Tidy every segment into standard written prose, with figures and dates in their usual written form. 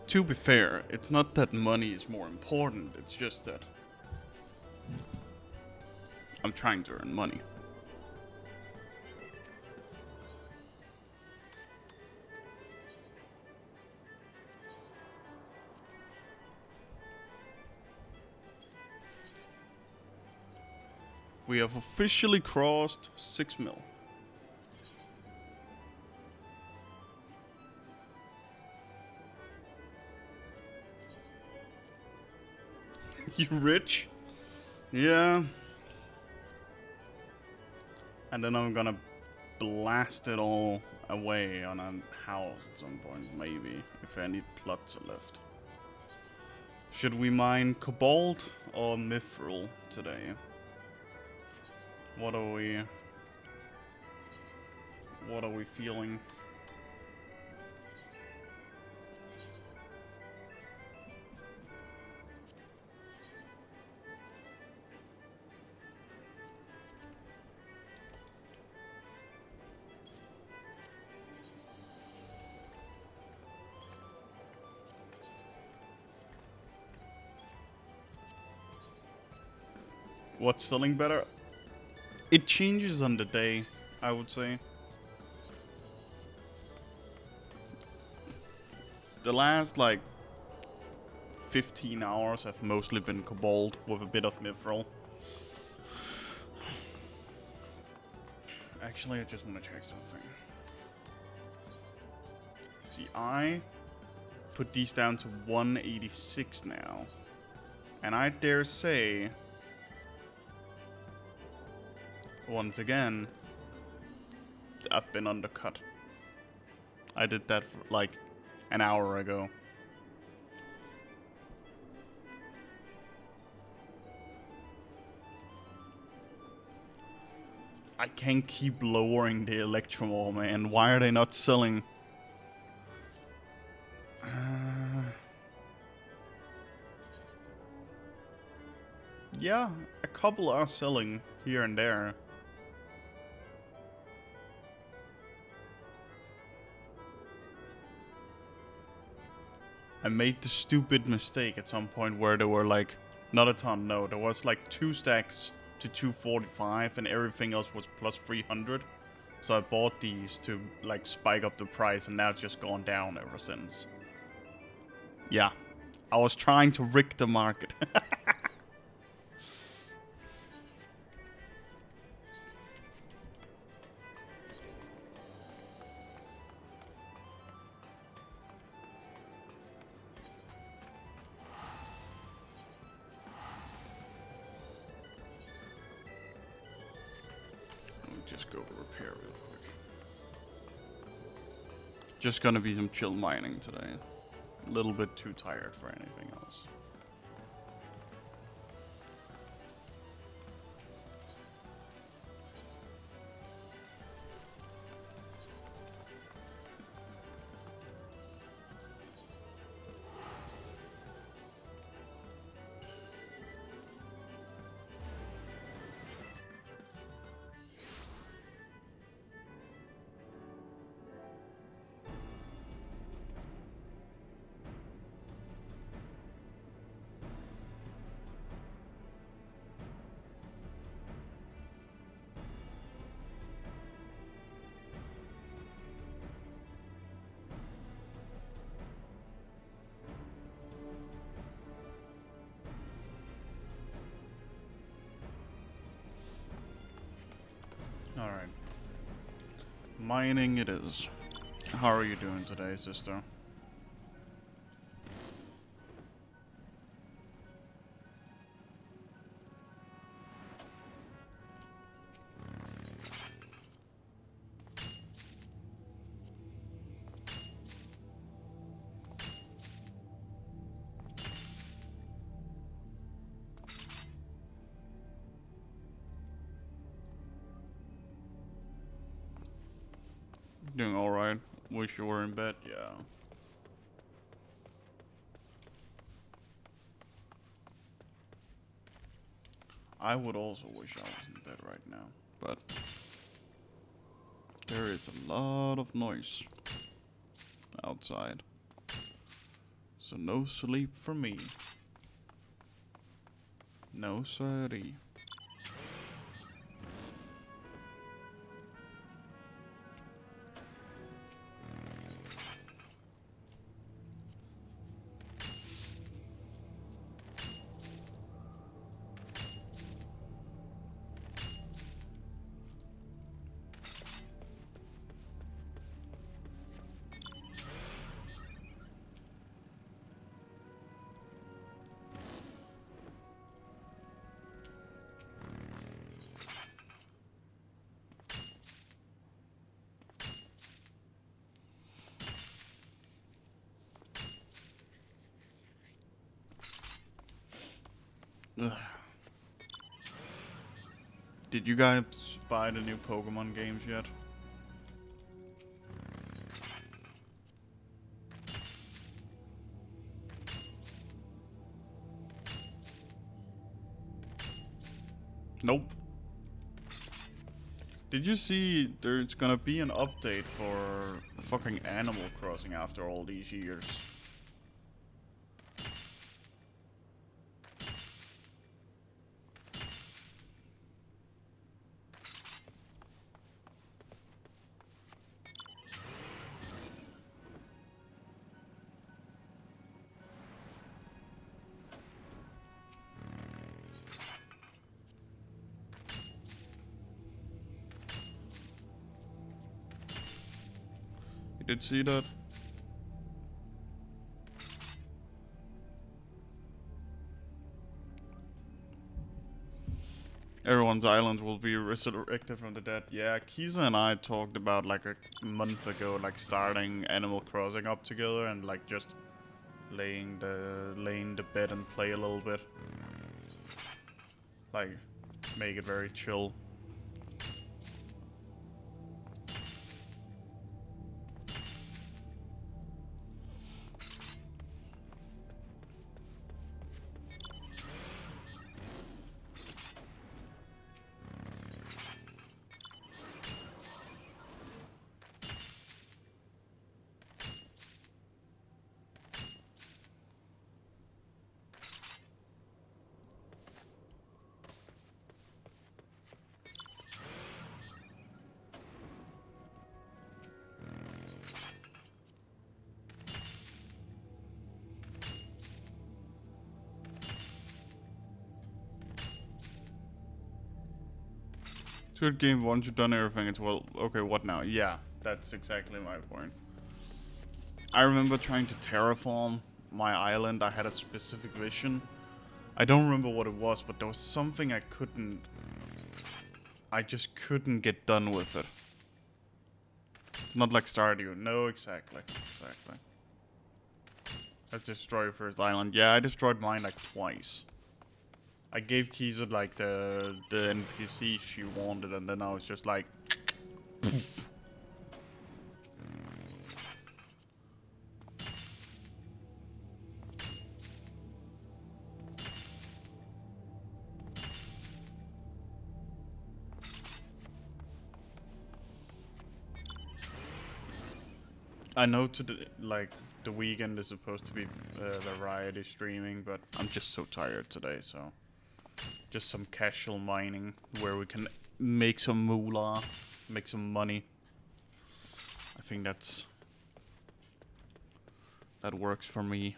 To be fair, it's not that money is more important, it's just that I'm trying to earn money. We have officially crossed 6 mil. You rich? Yeah. And then I'm gonna blast it all away on a house at some point, maybe, if any plots are left. Should we mine cobalt or mithril today? What are we feeling? What's selling better? It changes on the day, I would say. The last, like, 15 hours have mostly been cobalt with a bit of mithril. Actually, I just want to check something. See, I put these down to 186 now. And I dare say, once again, I've been undercut. I did that for like an hour ago. I can't keep lowering the Electromore, man. Why are they not selling? Yeah, a couple are selling here and there. I made the stupid mistake at some point where there were like, not a ton, no, there was like 2 stacks to 245 and everything else was plus 300. So I bought these to like spike up the price and now it's just gone down ever since. Yeah, I was trying to rig the market. Just go to repair real quick. Just gonna be some chill mining today. A little bit too tired for anything else. Alright. Mining it is. How are you doing today, sister? Doing alright. Wish you were in bed, yeah. I would also wish I was in bed right now, but there is a lot of noise outside. So no sleep for me. No siree. Ugh. Did you guys buy the new Pokemon games yet? Nope. Did you see there's gonna be an update for fucking Animal Crossing after all these years? You did see that? Everyone's islands will be resurrected from the dead. Yeah, Kisa and I talked about like a month ago, like starting Animal Crossing up together and like just laying the bed and play a little bit. Like, make it very chill. It's a good game once you've done everything. It's well, okay, what now? Yeah, that's exactly my point. I remember trying to terraform my island. I had a specific vision. I don't remember what it was, but there was something I just couldn't get done with it. Not like Stardew. No, exactly. Let's destroy your first island. Yeah, I destroyed mine like twice. I gave Kisa like the NPC she wanted, and then I was just like, poof. I know the weekend is supposed to be variety streaming, but I'm just so tired today, so just some casual mining where we can make some moolah, make some money. I think that works for me.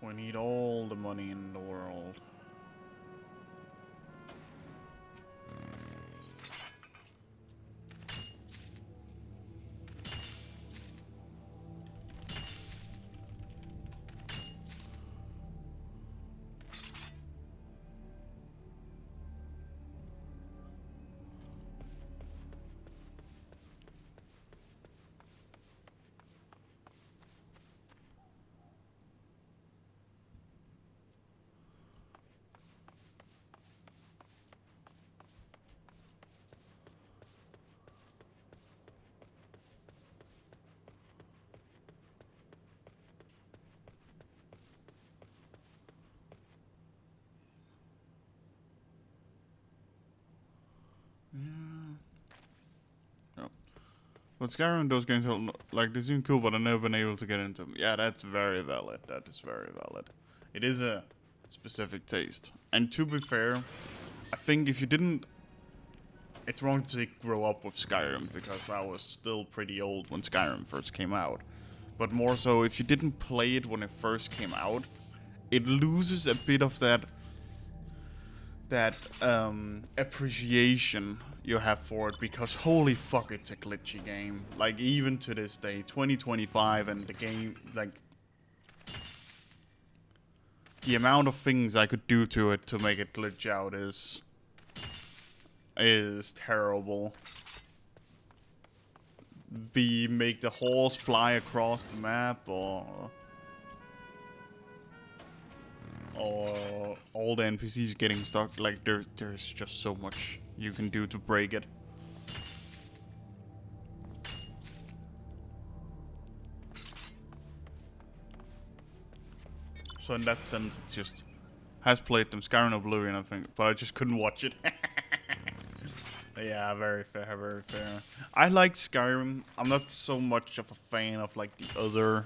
We need all the money in the world. But Skyrim, those games are like they seem cool, but I've never been able to get into them. Yeah, that's very valid. That is very valid. It is a specific taste. And to be fair, I think if you didn't, it's wrong to say grow up with Skyrim because I was still pretty old when Skyrim first came out. But more so, if you didn't play it when it first came out, it loses a bit of that appreciation you have for it because holy fuck, it's a glitchy game. Like even to this day, 2025, and the game, like the amount of things I could do to it to make it glitch out is terrible. Make the horse fly across the map, or all the NPCs getting stuck. Like there's just so much you can do to break it. So in that sense, it's just has played them. Skyrim Oblivion, I think, but I just couldn't watch it. Yeah, very fair, very fair. I like Skyrim. I'm not so much of a fan of like the other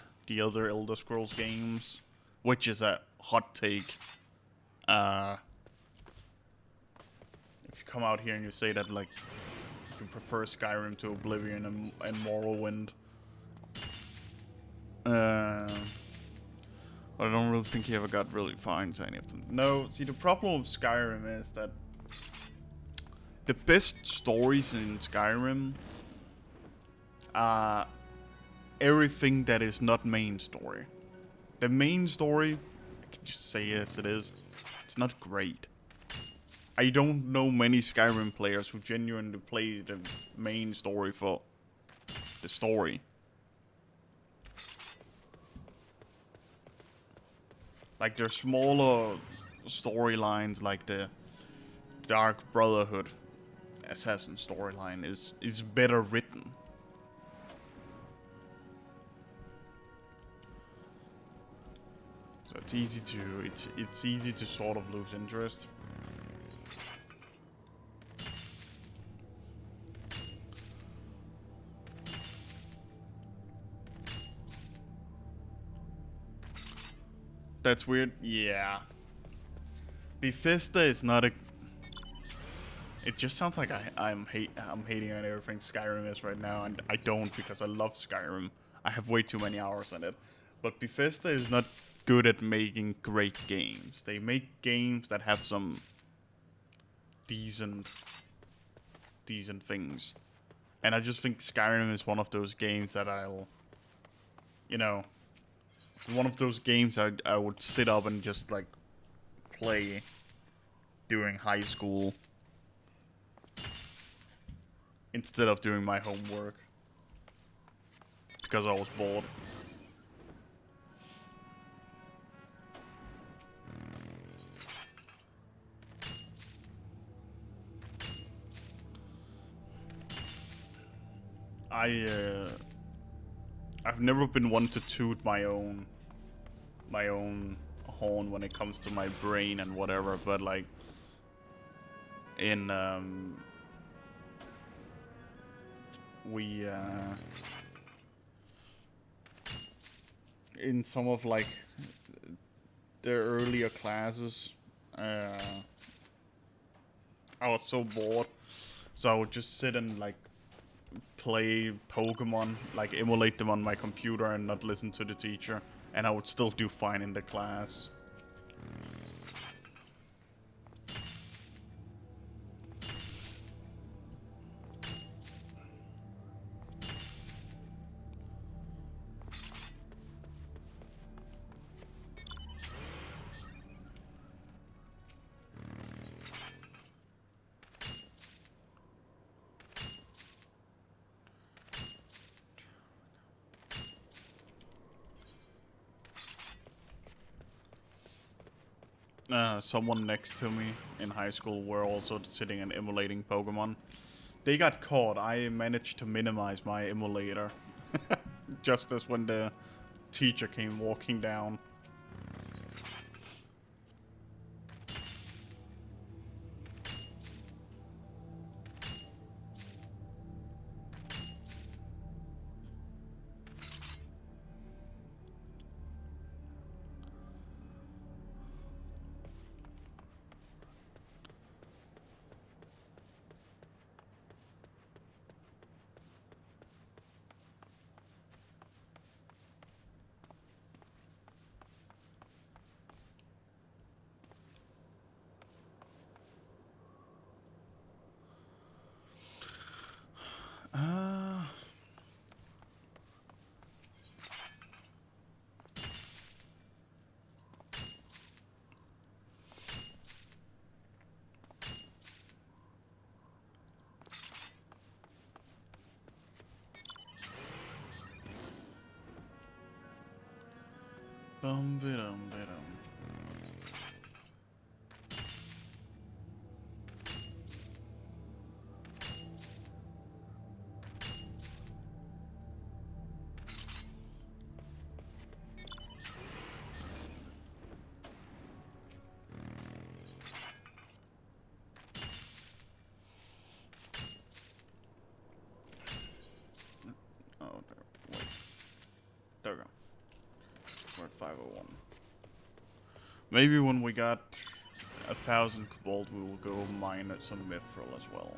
Elder Scrolls games, which is a hot take. If you come out here and you say that like you prefer Skyrim to Oblivion and Morrowind, I don't really think he ever got really far into any of them. No, see the problem with Skyrim is that the best stories in Skyrim are everything that is not main story. The main story, I can just say yes it is, it's not great. I don't know many Skyrim players who genuinely play the main story for the story. Like their smaller storylines like the Dark Brotherhood assassin storyline is better written. So it's easy to sort of lose interest. That's weird. Yeah. Bethesda is not a. It just sounds like I'm hating on everything Skyrim is right now, and I don't because I love Skyrim. I have way too many hours in it. But Bethesda is not good at making great games. They make games that have some decent things. And I just think Skyrim is one of those games that I'll, one of those games I would sit up and just like play during high school instead of doing my homework because I was bored. I've never been one to toot my own horn when it comes to my brain and whatever, but like in in some of like the earlier classes, I was so bored, so I would just sit and like play Pokemon, like emulate them on my computer and not listen to the teacher, and I would still do fine in the class. Someone next to me in high school were also sitting and emulating Pokemon. They got caught. I managed to minimize my emulator. Just as when the teacher came walking down. Bum bidum bidum. Oh, there. Wait. There we go. We're at 501. Maybe when we got 1,000 cobalt, we will go mine at some mithril as well.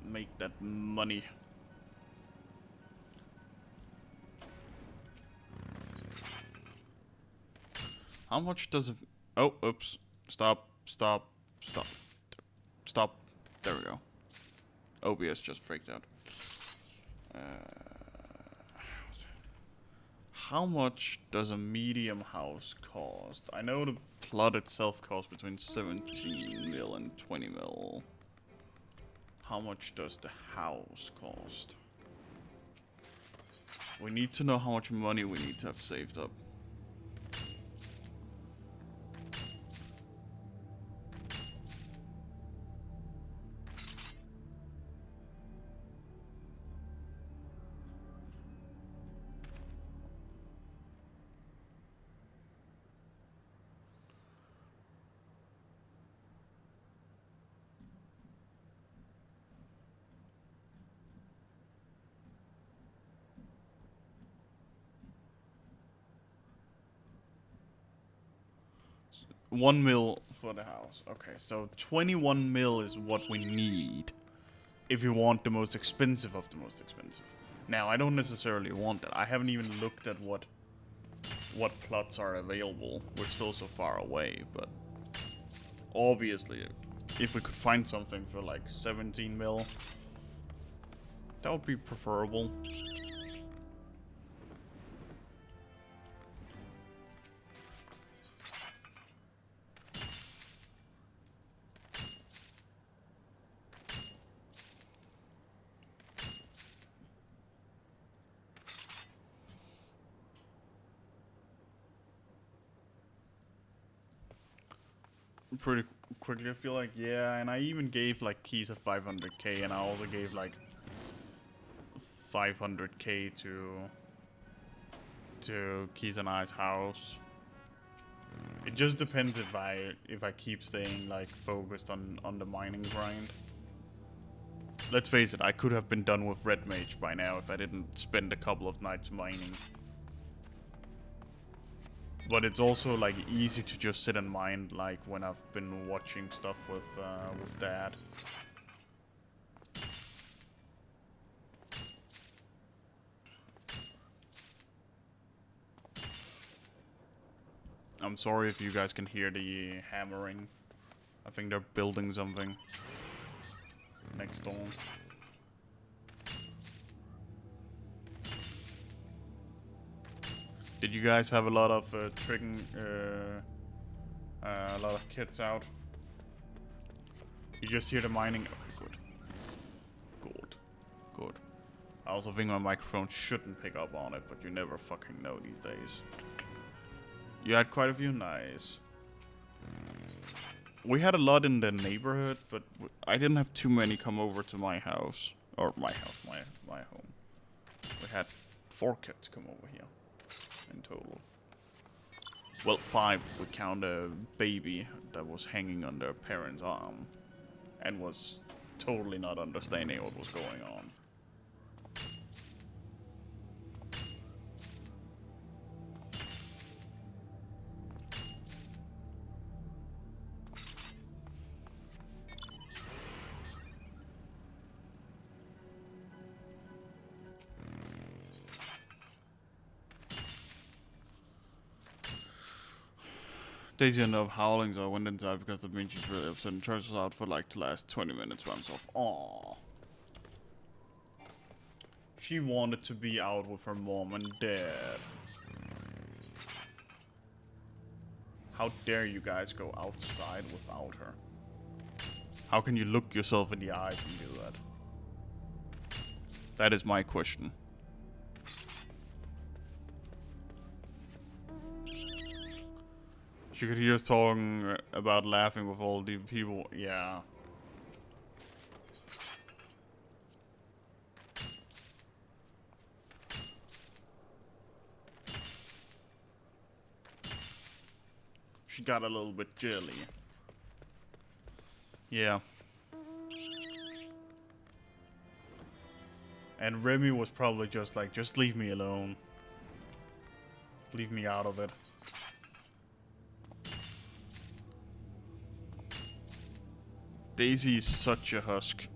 Make that money. How much does it... Oh, oops. Stop, stop, stop. Stop. There we go. OBS just freaked out. How much does a medium house cost? I know the plot itself costs between 17 mil and 20 mil. How much does the house cost? We need to know how much money we need to have saved up. So 1 mil for the house. Okay, so 21 mil is what we need if you want the most expensive of the most expensive. Now, I don't necessarily want that. I haven't even looked at what plots are available. We're still so far away, but obviously, if we could find something for like 17 mil, that would be preferable. Pretty quickly, I feel like, yeah, and I even gave like keys of 500k, and I also gave like 500k to Keys and I's house. It just depends if I keep staying like focused on the mining grind. Let's face it, I could have been done with Red Mage by now if I didn't spend a couple of nights mining. But it's also like easy to just sit and mine, like when I've been watching stuff with Dad. I'm sorry if you guys can hear the hammering. I think they're building something next door. Did you guys have a lot of trigging, a lot of kids out? You just hear the mining. Okay, good. Good. Good. I also think my microphone shouldn't pick up on it, but you never fucking know these days. You had quite a few? Nice. We had a lot in the neighborhood, but I didn't have too many come over to my house. Or my house, my home. We had 4 kids come over here. In total. Well, 5. We count a baby that was hanging on their parents' arm and was totally not understanding what was going on. Daisy ended up howling, so I went inside because that means she's really upset and turns out for like the last 20 minutes by himself. Aww. She wanted to be out with her mom and dad. How dare you guys go outside without her? How can you look yourself in the eyes and do that? That is my question. You could hear us talking about laughing with all the people. Yeah. She got a little bit jelly. Yeah. And Remy was probably just like, just leave me alone. Leave me out of it. Daisy is such a husk.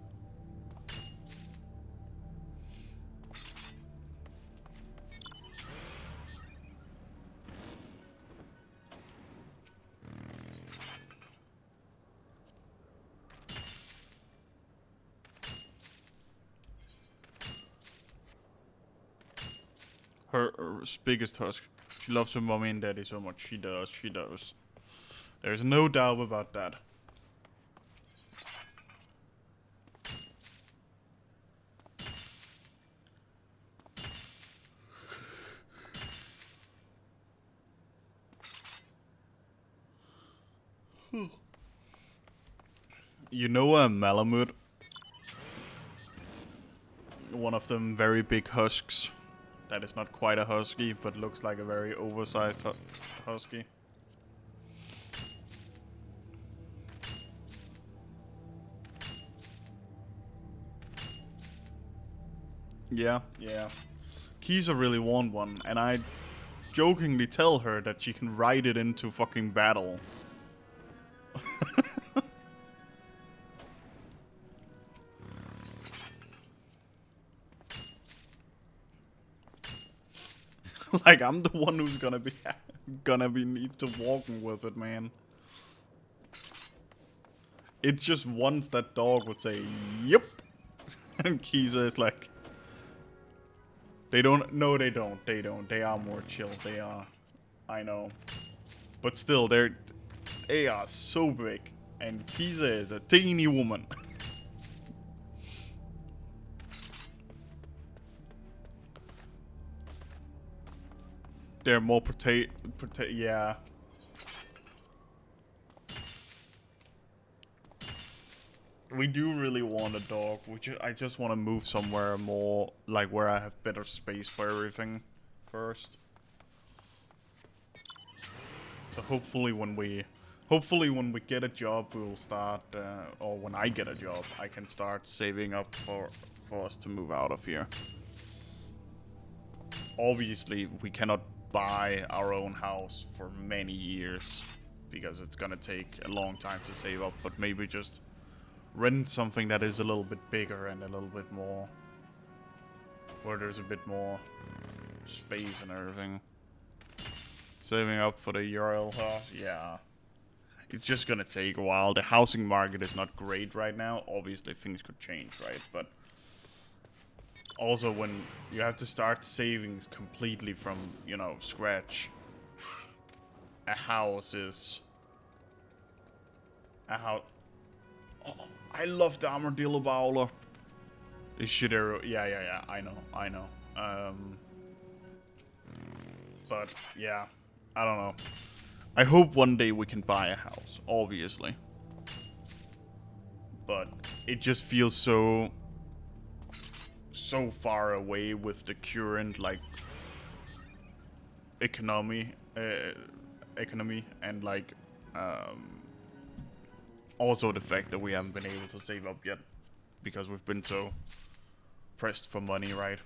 Her biggest husk. She loves her mommy and daddy so much. She does, she does. There's no doubt about that. You know Malamute? One of them very big husks. That is not quite a husky, but looks like a very oversized husky. Yeah, yeah. Kisa really want one, and I jokingly tell her that she can ride it into fucking battle. Like, I'm the one who's gonna be need to walking with it, man. It's just once that dog would say, "Yep," and Kisa is like, they don't. No, they don't. They don't. They are more chill. They are. I know, but still, they are so big, and Kisa is a teeny woman. They're more yeah. We do really want a dog. I just want to move somewhere more, like, where I have better space for everything first. So hopefully when we get a job, we'll start, or when I get a job, I can start saving up for us to move out of here. Obviously, we cannot buy our own house for many years, because it's gonna take a long time to save up, but maybe just rent something that is a little bit bigger and a little bit more, where there's a bit more space and everything. Saving up for the URL house, yeah. It's just gonna take a while. The housing market is not great right now. Obviously things could change, right? But also when you have to start savings completely from, you know, scratch, a house is... Oh, I love the Armadillo Bowler. This Shidero, yeah, I know. But yeah, I don't know. I hope one day we can buy a house, obviously. But it just feels so far away with the current, like, economy and, like, also the fact that we haven't been able to save up yet because we've been so pressed for money, right?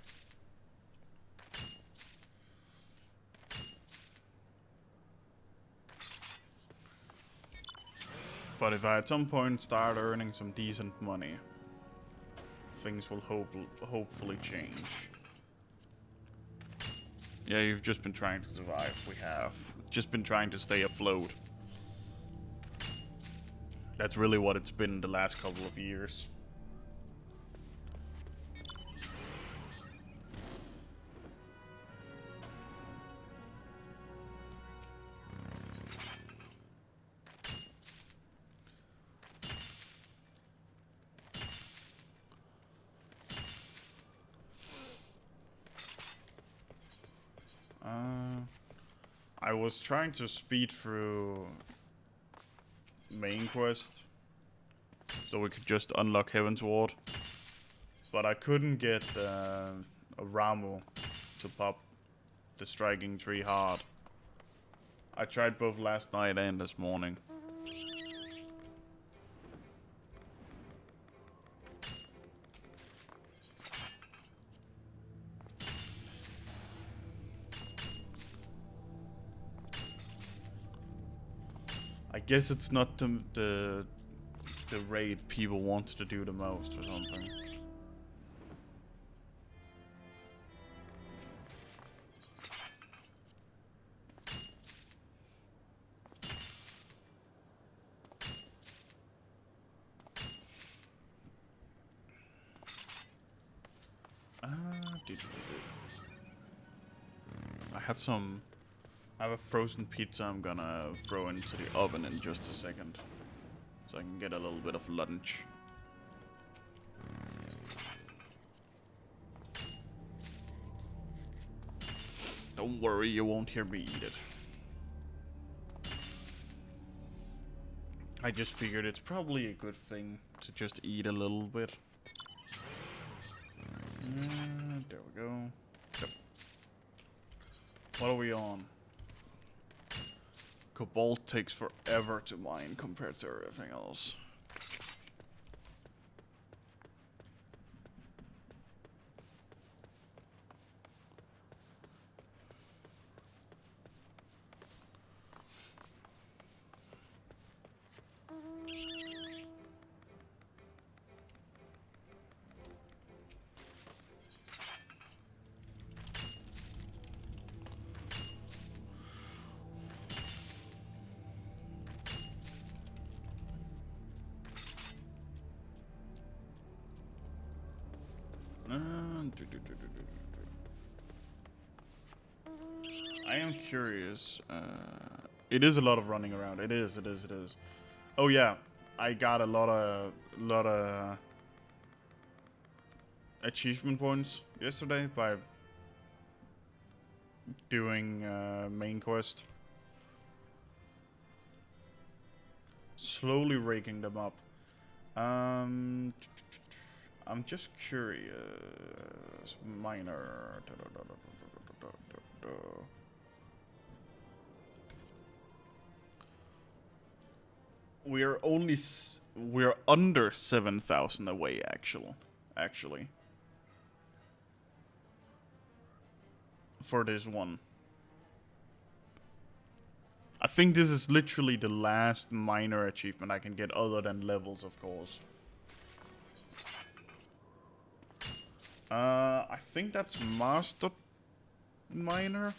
But if I at some point start earning some decent money, things will hopefully change. Yeah, you've just been trying to survive. We have just been trying to stay afloat. That's really what it's been the last couple of years. I was trying to speed through main quest so we could just unlock Heaven's Ward, but I couldn't get a Ramu to pop the striking tree hard. I tried both last night and this morning. I guess it's not the raid people wanted to do the most or something. I have a frozen pizza I'm gonna throw into the oven in just a second, so I can get a little bit of lunch. Don't worry, you won't hear me eat it. I just figured it's probably a good thing to just eat a little bit. There we go. Yep. What are we on? Cobalt takes forever to mine compared to everything else. I am curious. It is a lot of running around. It is. Oh yeah, I got a lot of achievement points yesterday by doing main quest. Slowly raking them up. I'm just curious. Minor. We're under 7,000 away actually. For this one. I think this is literally the last minor achievement I can get other than levels, of course. I think that's Master Miner.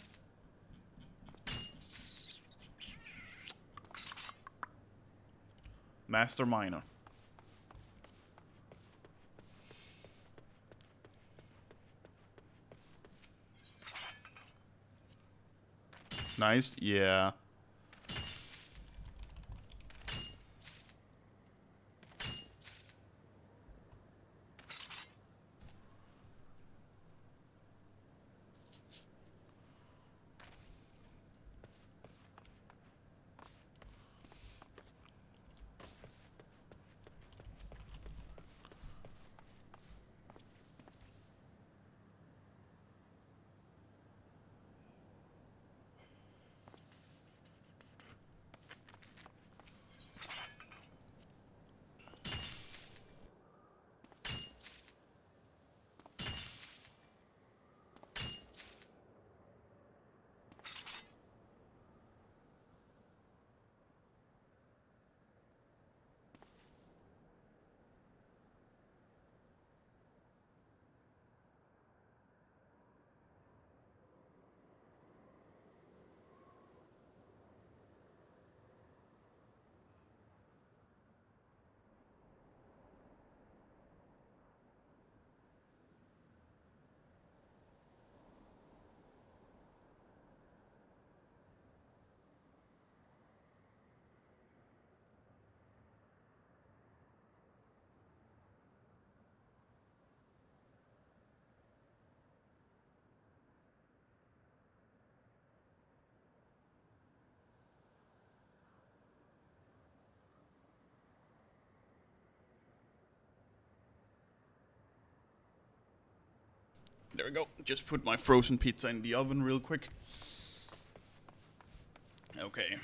Master Miner. Nice, yeah. There we go. Just put my frozen pizza in the oven real quick. Okay.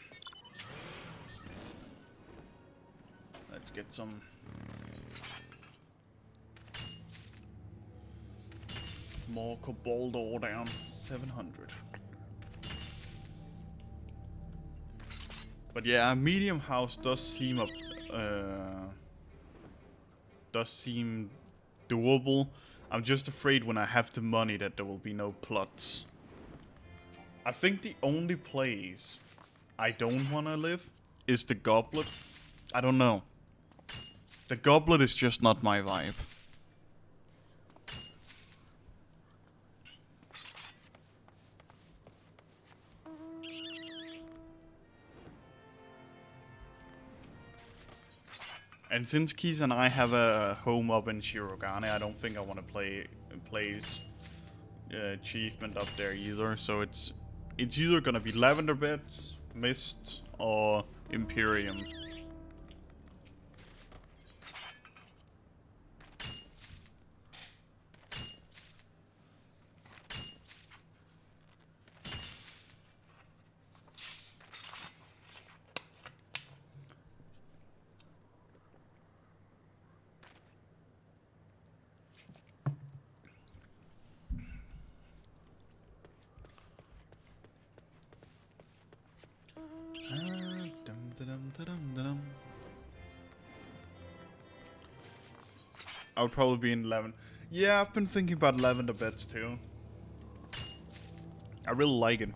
Let's get some more cobalt ore down. 700. But yeah, a medium house does seem doable. I'm just afraid when I have the money that there will be no plots. I think the only place I don't want to live is the Goblet. I don't know. The Goblet is just not my vibe. And since Keys and I have a home up in Shirogane, I don't think I want to place achievement up there either. So it's either gonna be Lavender Beds, Mist, or Imperium. I would probably be in 11. Yeah, I've been thinking about Lavender Beds too. I really like it.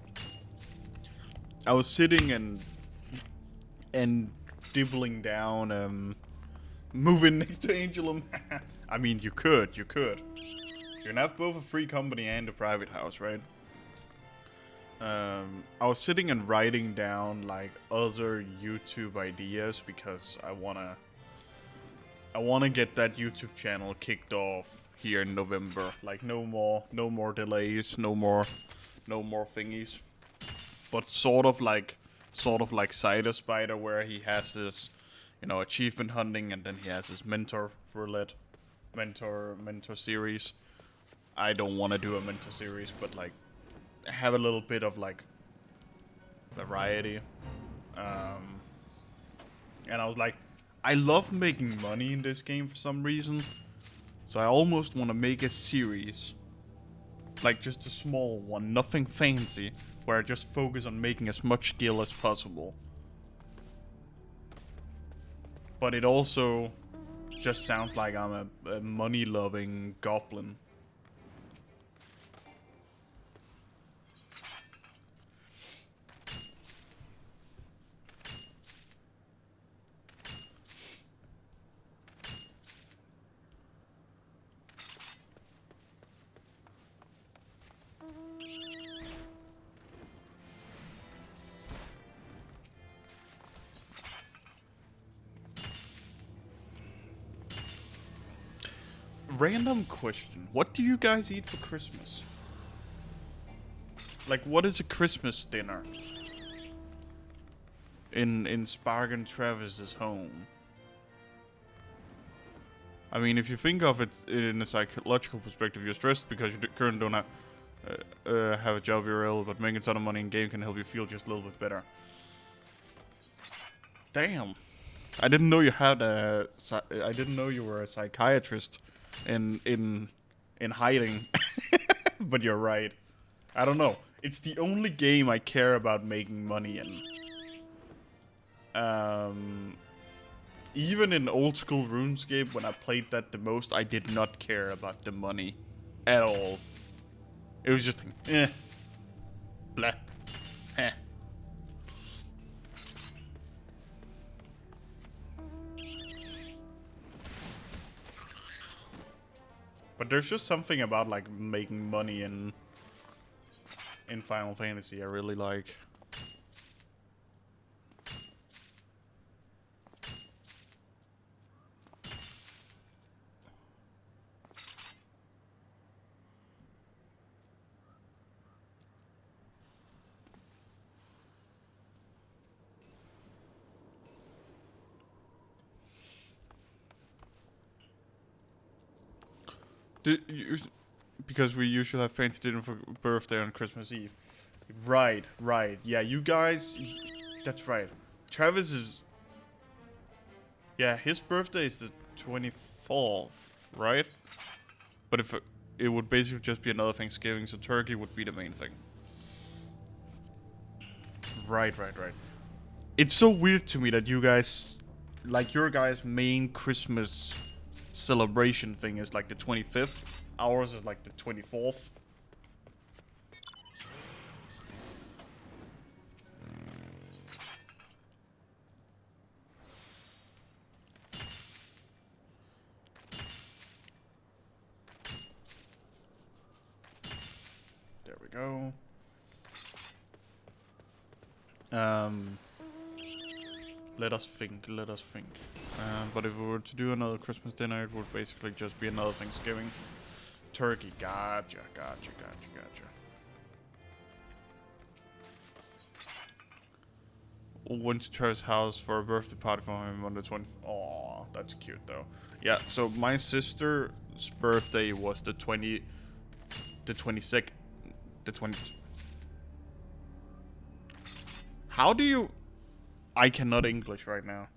I was sitting and dibbling down, moving next to Angelum. I mean, you could. You can have both a free company and a private house, right? I was sitting and writing down like other YouTube ideas because I wanna get that YouTube channel kicked off here in November. Like no more delays, no more thingies. But sort of like Cider Spider, where he has this, achievement hunting, and then he has his mentor series. I don't want to do a mentor series, but like have a little bit of like variety. And I was like, I love making money in this game for some reason, so I almost want to make a series, like just a small one, nothing fancy, where I just focus on making as much skill as possible. But it also just sounds like I'm a money-loving goblin. Random question. What do you guys eat for Christmas? Like, what is a Christmas dinner in Spargan Travis's home? I mean, if you think of it in a psychological perspective, you're stressed because you currently don't have a job, you're ill, but making some money in game can help you feel just a little bit better. Damn. I didn't know you had I didn't know you were a psychiatrist in hiding. But you're right. I don't know. It's the only game I care about making money in. Even in old school RuneScape, when I played that the most, I did not care about the money at all. It was just blah, heh. But there's just something about like making money in Final Fantasy I really like. because we usually have fancy dinner for birthday on Christmas Eve. Right, right. Yeah, you guys. That's right. Travis is. Yeah, his birthday is the 24th, right? But if it would basically just be another Thanksgiving, so turkey would be the main thing. Right, right, right. It's so weird to me that you guys, like your guys' main Christmas celebration thing is like the 25th. Ours is like the 24th. There we go. Let us think, let us think. But if we were to do another Christmas dinner, it would basically just be another Thanksgiving. Turkey, gotcha, gotcha, gotcha, gotcha. Went to Trevor's house for a birthday party for him on the 20th. Aw, that's cute though. Yeah, so my sister's birthday was the 22nd, the 20. How do you? I cannot English right now.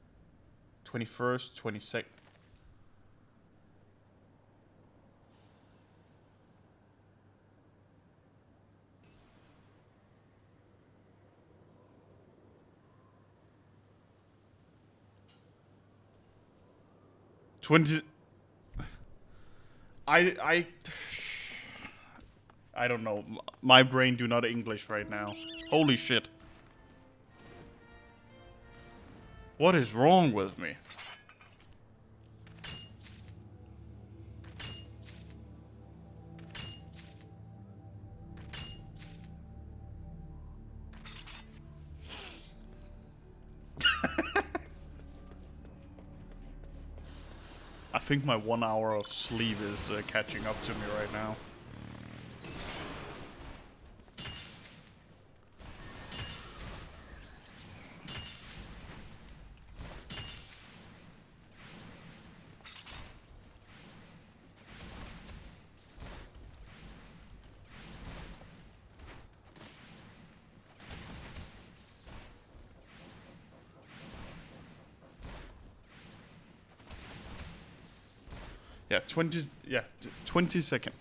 21st, 22nd. I I don't know. My brain do not English right now. Holy shit. What is wrong with me? I think my 1 hour of sleep is catching up to me right now. Yeah, 22nd.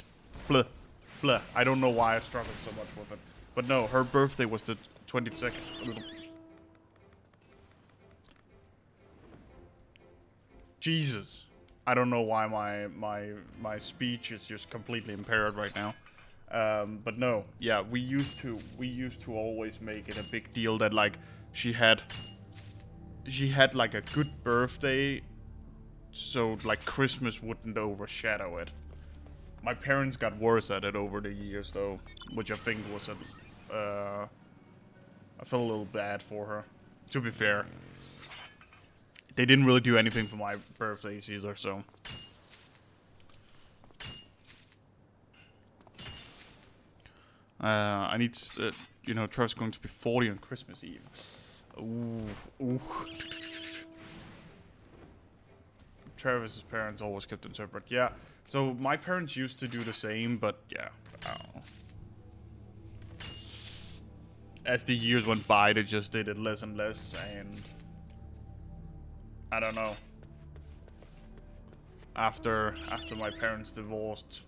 Blah. Blah. I don't know why I struggled so much with it. But no, her birthday was the 22nd. Jesus. I don't know why my speech is just completely impaired right now. But no, yeah, we used to always make it a big deal that like she had like a good birthday, so like Christmas wouldn't overshadow it. My parents got worse at it over the years though, which I think was I felt a little bad for her. To be fair, they didn't really do anything for my birthdays either, so. I need, you know, Trevor's going to be 40 on Christmas Eve. Ooh, ooh. Travis's parents always kept them separate. Yeah, so my parents used to do the same, but yeah, I don't know. As the years went by, they just did it less and less, and I don't know. After my parents divorced,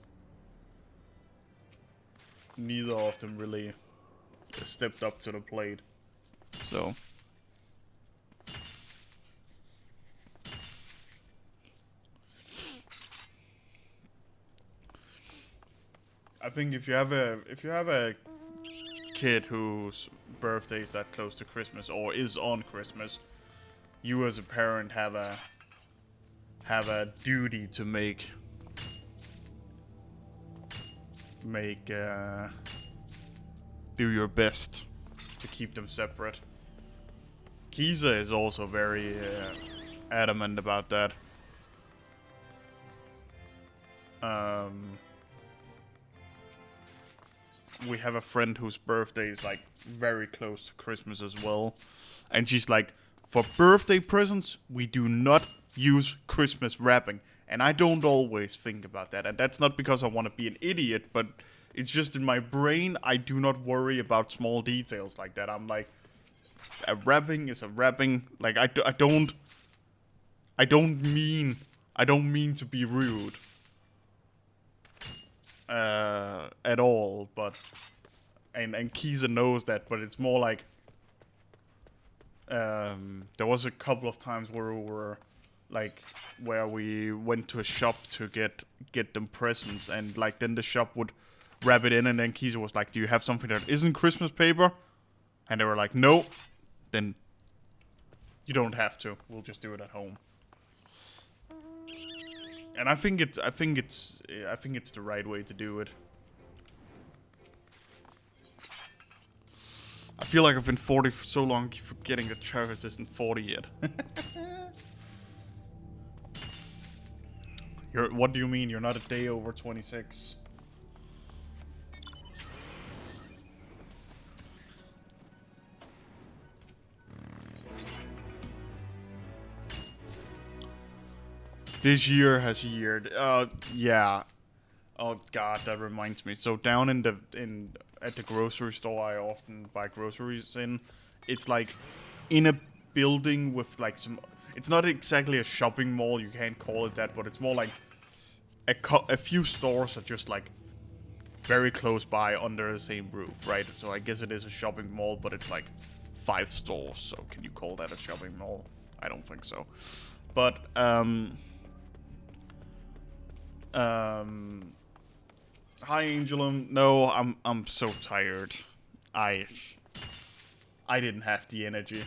neither of them really stepped up to the plate. So I think if you have a kid whose birthday is that close to Christmas or is on Christmas, you as a parent have a duty to make do your best to keep them separate. Kisa is also very adamant about that. We have a friend whose birthday is like very close to Christmas as well, and she's like, for birthday presents we do not use Christmas wrapping. And I don't always think about that. And that's not because I want to be an idiot, but it's just in my brain, I do not worry about small details like that. I'm like, a wrapping is a wrapping. Like, I don't mean to be rude. At all, but and Keezer knows that, but it's more like there was a couple of times where we were like where we went to a shop to get them presents, and like then the shop would wrap it in, and then Keezer was like, "Do you have something that isn't Christmas paper?" And they were like, "No." Then you don't have to. We'll just do it at home. And I think it's the right way to do it. I feel like I've been 40 for so long, keep forgetting that Travis isn't 40 yet. What do you mean? You're not a day over 26? This year has yeared. Yeah. Oh god, that reminds me. So down at the grocery store I often buy groceries in, it's like in a building with like some. It's not exactly a shopping mall. You can't call it that, but it's more like a few stores are just like very close by under the same roof, right? So I guess it is a shopping mall, but it's like 5 stores. So can you call that a shopping mall? I don't think so. But hi Angelum. No, I'm so tired. I didn't have the energy.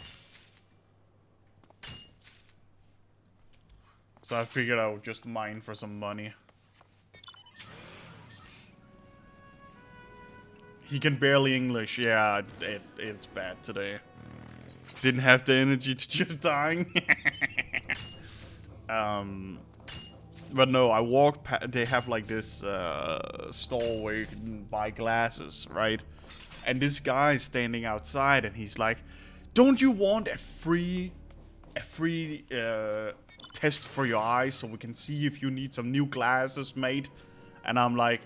So I figured I would just mine for some money. He can barely English. Yeah, it's bad today. Didn't have the energy to just dying. But no, I walked past, they have like this store where you can buy glasses, right? And this guy is standing outside and he's like, "Don't you want a free test for your eyes so we can see if you need some new glasses, mate?" And I'm like,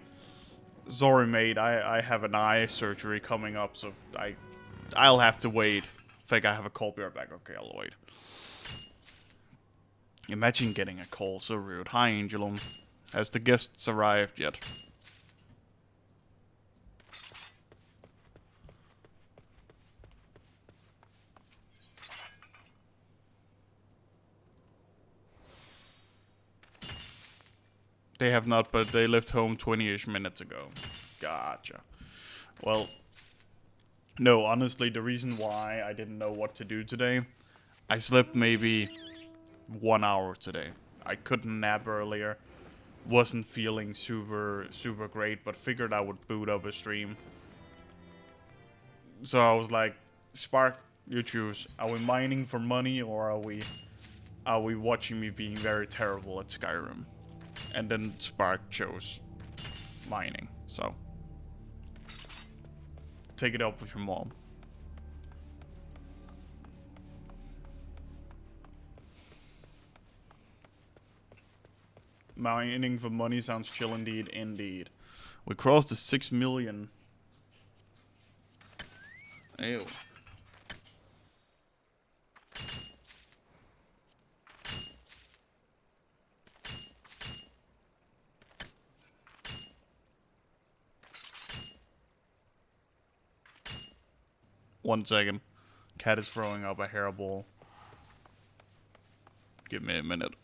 "Sorry, mate, I have an eye surgery coming up, so I'll have to wait. Think I have a call, be right back. Okay, I'll wait." Imagine getting a call so rude. Hi, Angelum. Has the guests arrived yet? They have not, but they left home 20-ish minutes ago. Gotcha. Well, no, honestly, the reason why I didn't know what to do today, I slept maybe 1 hour today. I couldn't nap earlier. Wasn't feeling super great, but figured I would boot up a stream. So I was like, Spark, you choose. Are we mining for money, or are we watching me being very terrible at Skyrim? And then Spark chose mining. So take it up with your mom. Mining for money sounds chill indeed. Indeed. We crossed the 6 million. Ew. One second. Cat is throwing up a hairball. Give me a minute.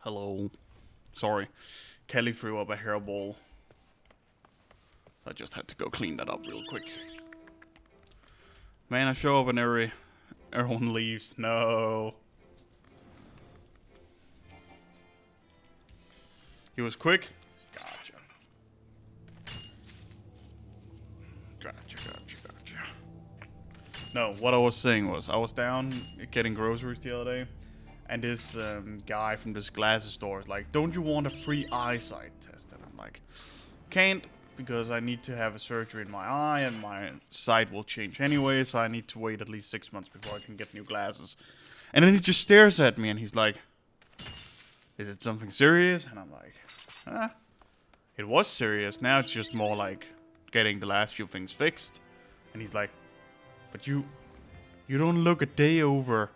Hello. Sorry. Kelly threw up a hairball. I just had to go clean that up real quick. Man, I show up and everyone leaves. No. He was quick. Gotcha. No, what I was saying was, I was down getting groceries the other day, and this guy from this glasses store is like, don't you want a free eyesight test? And I'm like, can't, because I need to have a surgery in my eye, and my sight will change anyway, so I need to wait at least 6 months before I can get new glasses. And then he just stares at me, and he's like, is it something serious? And I'm like, it was serious. Now it's just more like getting the last few things fixed. And he's like, but you don't look a day over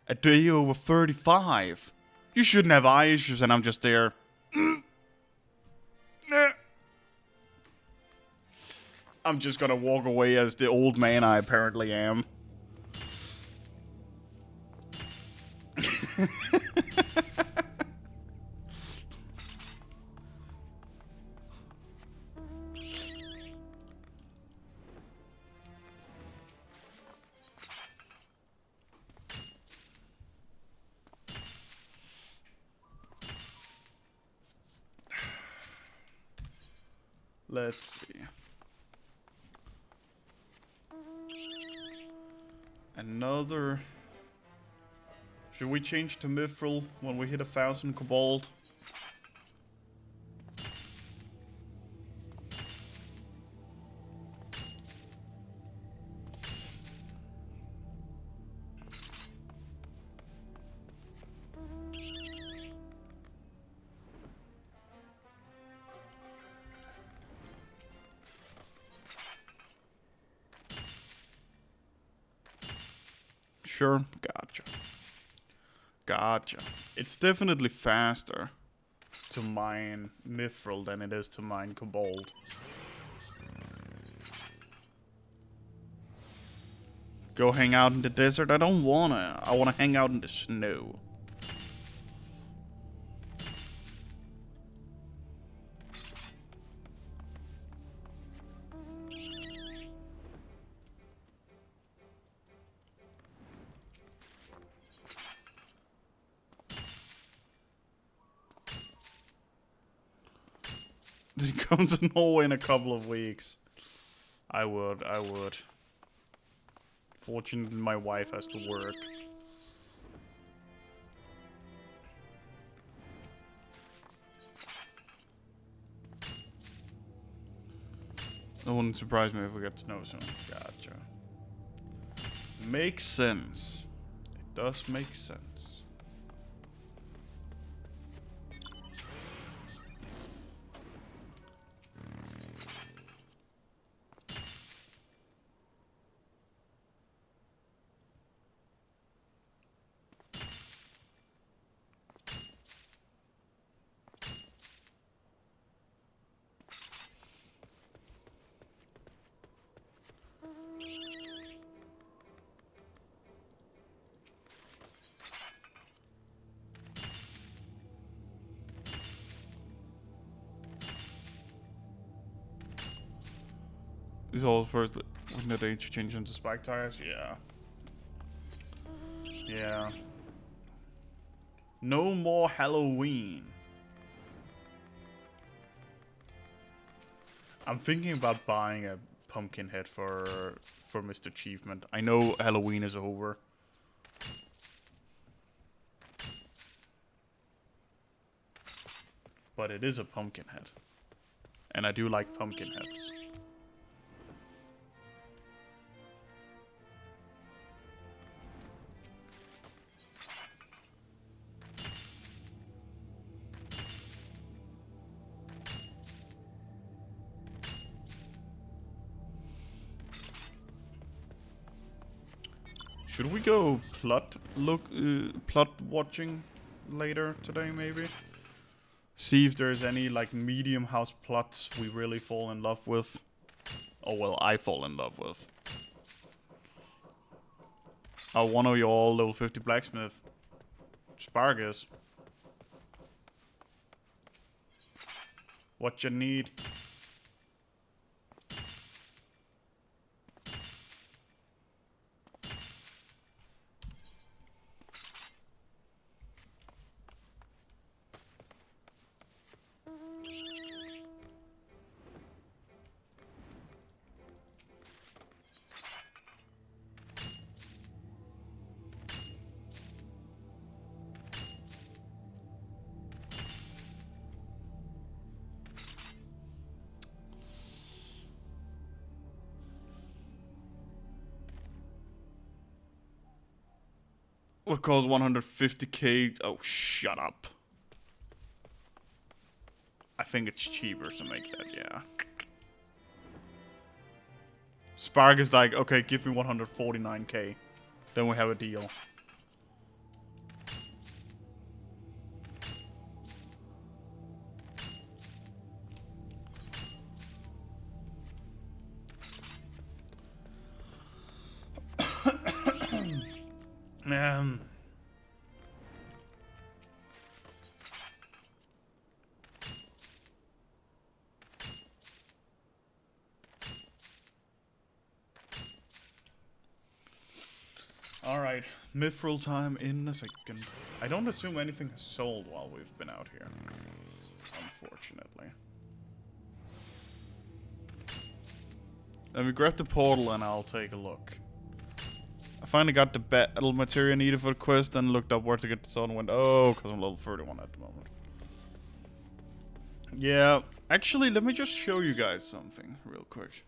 35. You shouldn't have eye issues. And I'm just there. I'm just gonna walk away as the old man I apparently am. Let's see. Another. Should we change to Mithril when we hit 1,000 Cobalt? Sure, gotcha. It's definitely faster to mine Mithril than it is to mine Cobalt. Go hang out in the desert? I don't wanna. I wanna hang out in the snow. To come to Norway in a couple of weeks. I would. Fortunately, my wife has to work. It wouldn't surprise me if we get snow soon. Gotcha. Makes sense. It does make sense. Is all first when the age change into spike tires? Yeah. Yeah. No more Halloween. I'm thinking about buying a pumpkin head for Mr. Achievement. I know Halloween is over. But it is a pumpkin head. And I do like pumpkin heads. Should we go plot watching later today, maybe? See if there's any like medium house plots we really fall in love with. Oh well, I fall in love with. Oh, one of y'all level 50 blacksmith. Spargus. What you need. What costs 150k? Oh, shut up. I think it's cheaper to make that, yeah. Spark is like, okay, give me 149k. Then we have a deal. Alright, mithril time in a second. I don't assume anything has sold while we've been out here. Unfortunately. Let me grab the portal and I'll take a look. I finally got the battle material needed for the quest and looked up where to get the sword and went, oh, because I'm level 31 at the moment. Yeah, actually, let me just show you guys something real quick.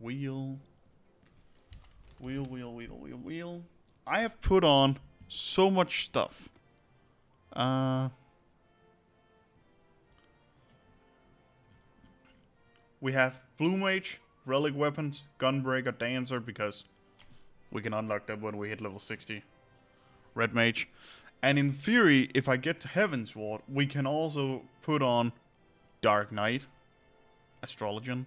Wheel. I have put on so much stuff. We have Blue Mage, Relic Weapons, Gunbreaker, Dancer, because we can unlock that when we hit level 60. Red Mage. And in theory, if I get to Heaven's Ward, we can also put on Dark Knight, Astrologian,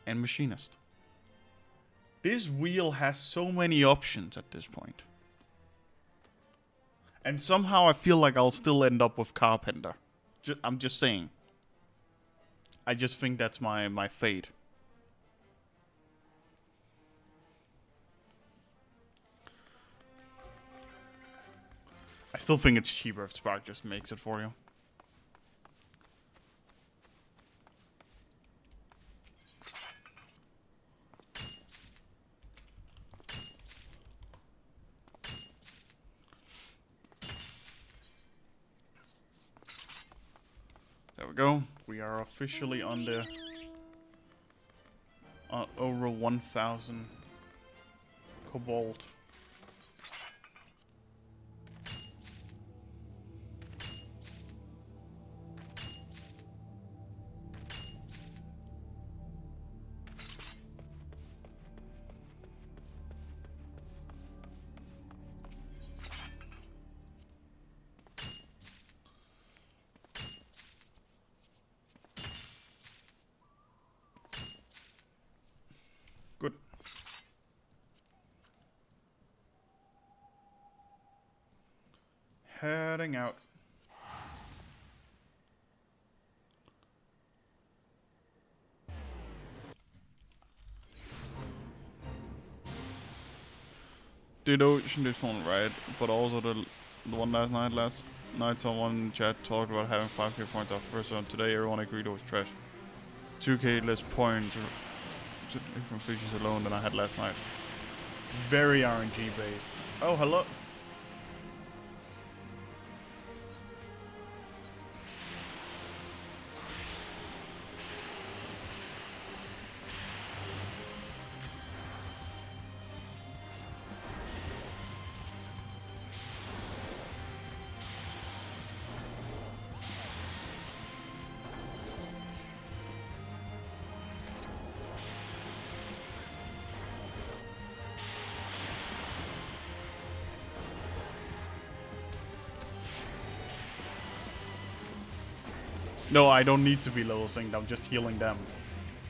and Machinist. This wheel has so many options at this point. And somehow I feel like I'll still end up with Carpenter. I'm just saying. I just think that's my fate. I still think it's cheaper if Spark just makes it for you. There we go. We are officially on the over 1,000 cobalt. Good. Heading out. Did Ocean this one right, but also the one last night. Last night someone in chat talked about having 5k points off first round. Today everyone agreed it was trash. 2k less points from fishes alone than I had last night. Very RNG based. Oh, hello. No, I don't need to be level synced, I'm just healing them.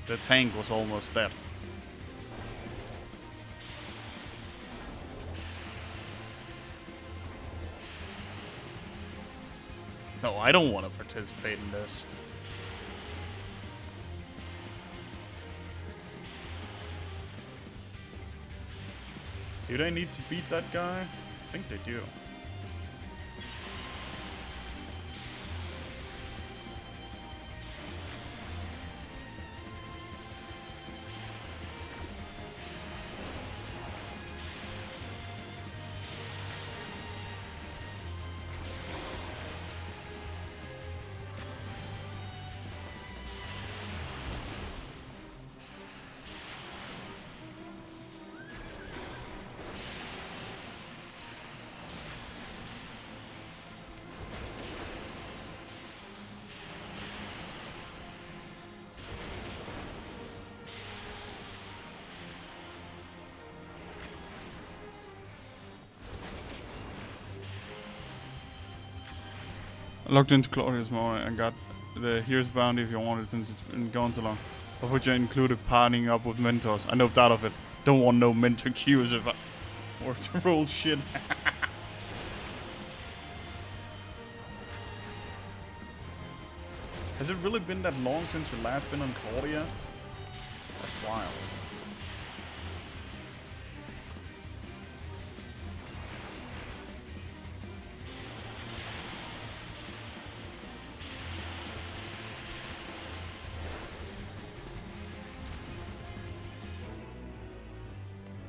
The tank was almost dead. No, I don't want to participate in this. Do they need to beat that guy? I think they do. I logged into Claudia this morning and got the here's bounty if you want it since it's been gone so long. Of which I included partnering up with mentors. I know that of it. Don't want no mentor queues if I were to roll shit. Has it really been that long since we last been on Claudia? That's wild.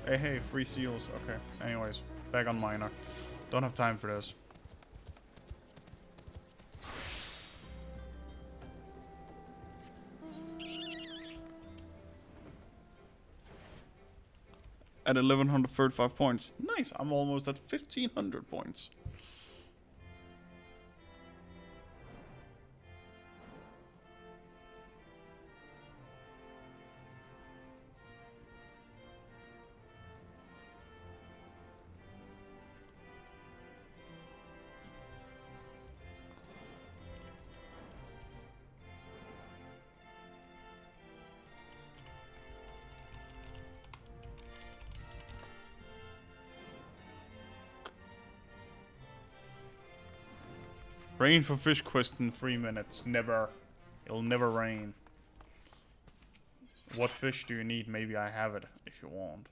Hey, free seals. Okay. Anyways, back on minor. Don't have time for this. At 1135 points. Nice. I'm almost at 1500 points. Rain for fish quest in 3 minutes. Never. It'll never rain. What fish do you need? Maybe I have it if you want.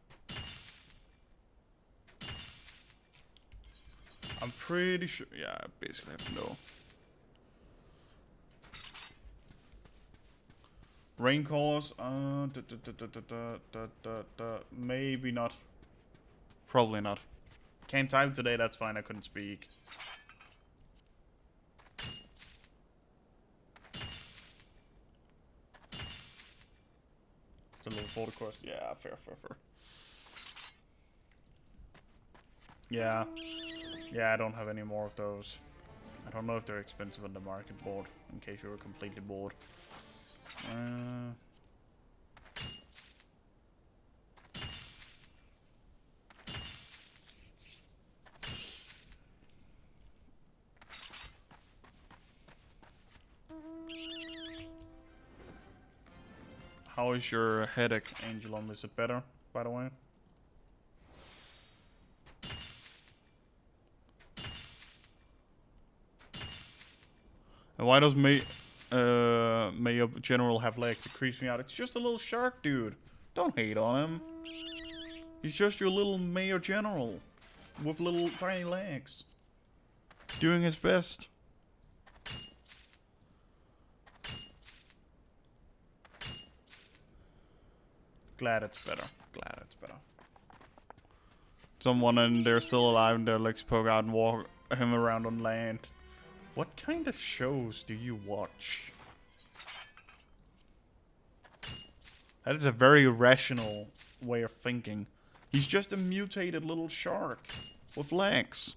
I'm pretty sure. Yeah, I basically have to know. Rain callers? Maybe not. Probably not. Can't type today, that's fine, I couldn't speak. Still level 4 quest. Yeah, fair. Yeah. Yeah, I don't have any more of those. I don't know if they're expensive on the market board, in case you were completely bored. How is your headache, Angelum? Is it better, by the way? And why does Mayo General have legs? It creeps me out. It's just a little shark, dude. Don't hate on him. He's just your little Mayor General with little tiny legs, doing his best. Glad it's better. Glad it's better. Someone and they're still alive and their legs poke out and walk him around on land. What kind of shows do you watch? That is a very rational way of thinking. He's just a mutated little shark with legs.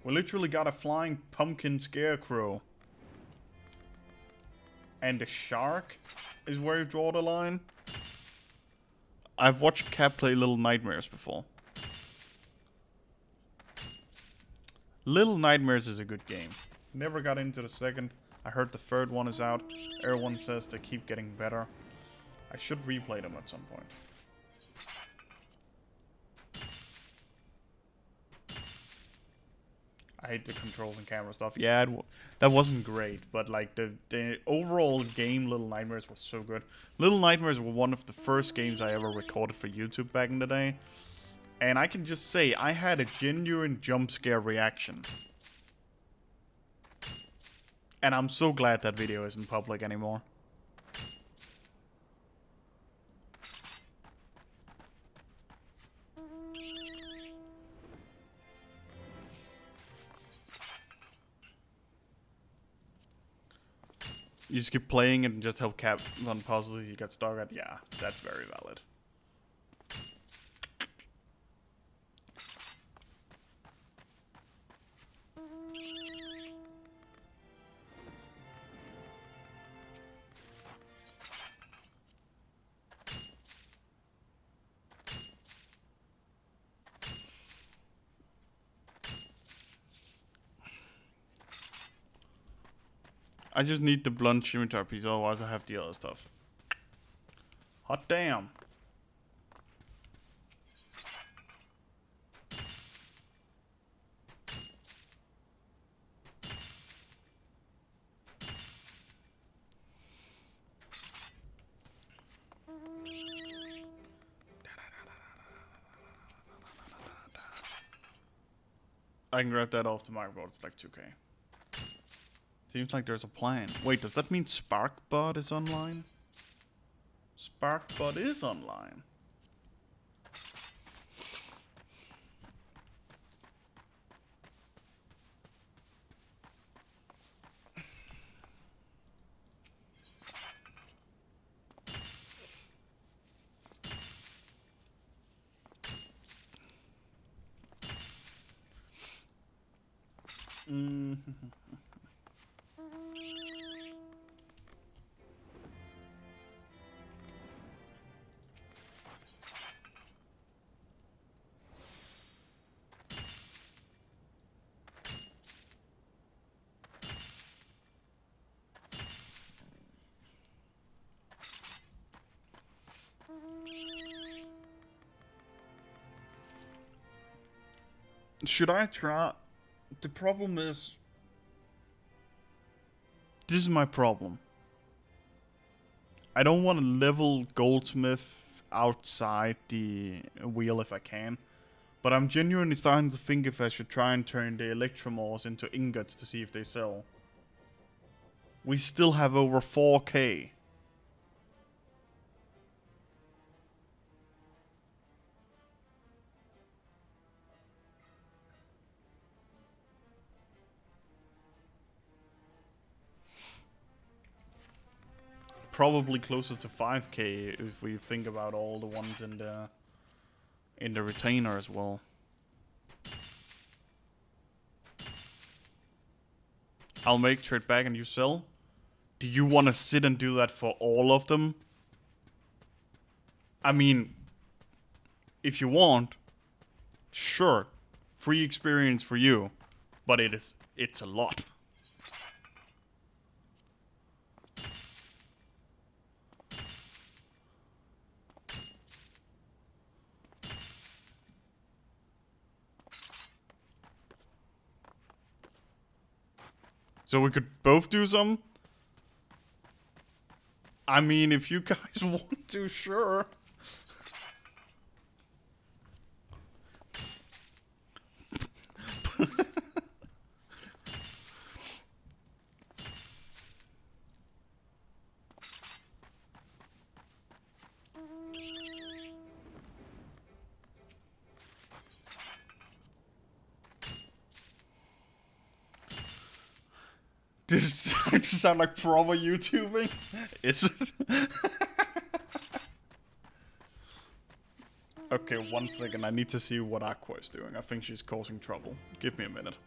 We literally got a flying pumpkin scarecrow. And the shark is where you draw the line. I've watched Cap play Little Nightmares before. Little Nightmares is a good game. Never got into the second. I heard the third one is out. Everyone says they keep getting better. I should replay them at some point. I hate the controls and camera stuff. Yeah, that wasn't great, but like the overall game, Little Nightmares was so good. Little Nightmares were one of the first games I ever recorded for YouTube back in the day, and I can just say I had a genuine jump scare reaction. And I'm so glad that video isn't public anymore. You just keep playing it and just help Cap on puzzles you get stuck at. Yeah, that's very valid. I just need the blunt scimitar piece, otherwise I have the other stuff. Hot damn. I can grab that off the microphone, it's like 2k. Seems like there's a plan. Wait, does that mean Sparkbot is online? Sparkbot is online. Should I try? The problem is... This is my problem. I don't want to level Goldsmith outside the wheel if I can. But I'm genuinely starting to think if I should try and turn the Electromores into ingots to see if they sell. We still have over 4k. Probably closer to 5k if we think about all the ones in the retainer as well. I'll make trade back and you sell. Do you want to sit and do that for all of them? I mean, if you want, sure, free experience for you, but it's a lot. So we could both do some? I mean, if you guys want to, sure. This is starting to sound like proper YouTubing. Is it? Okay, 1 second. I need to see what Aqua is doing. I think she's causing trouble. Give me a minute.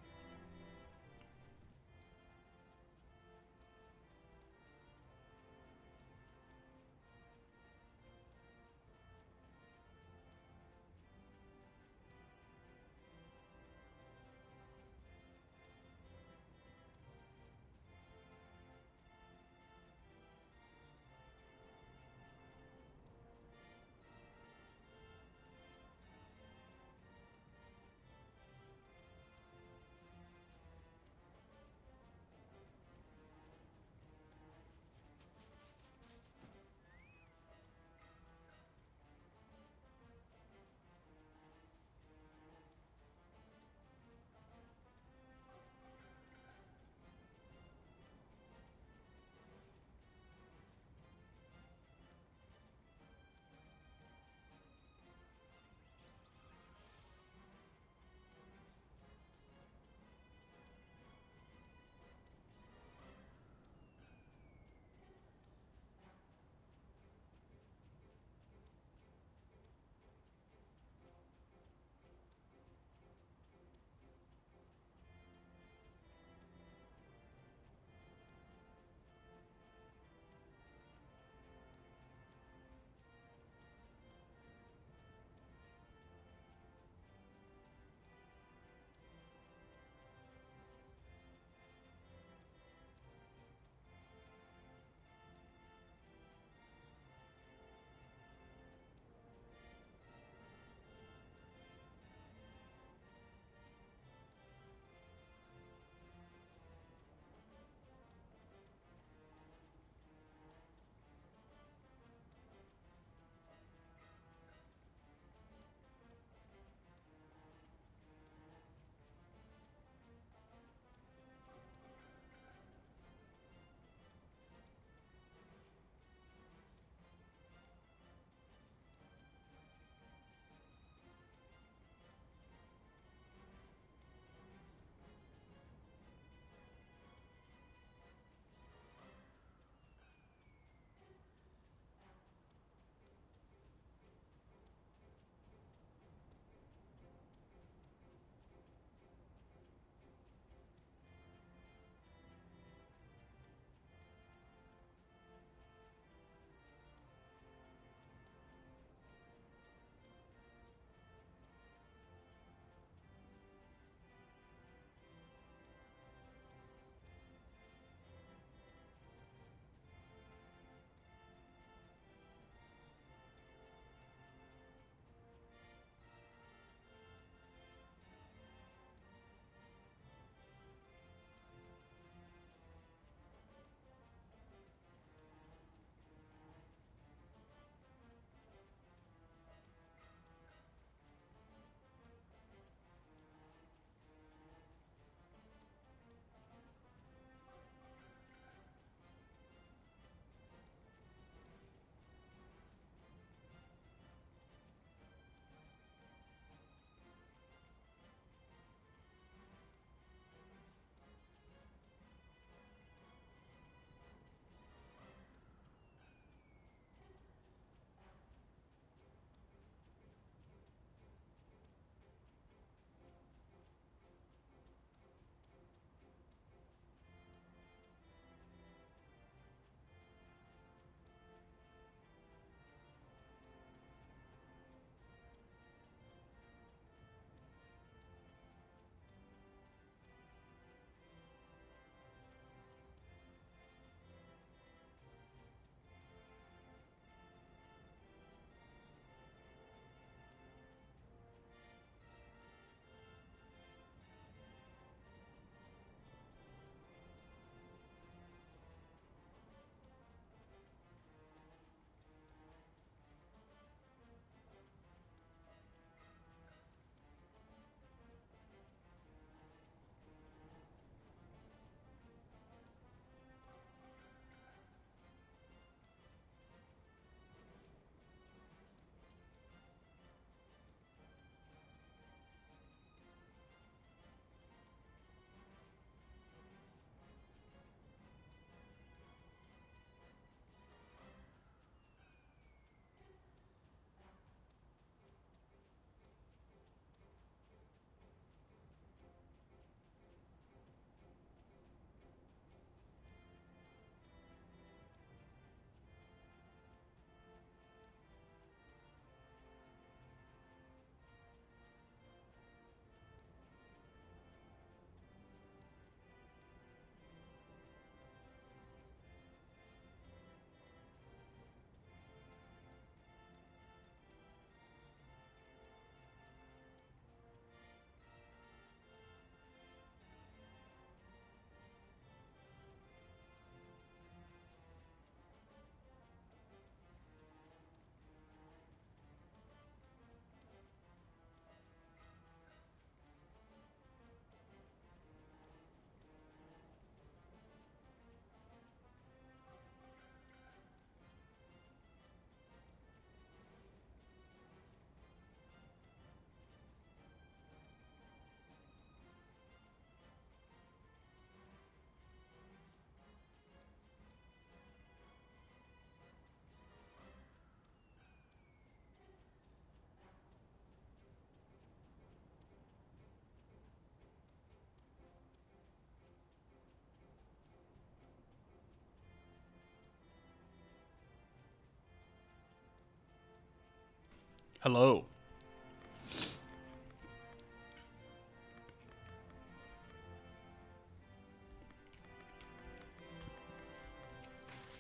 Hello.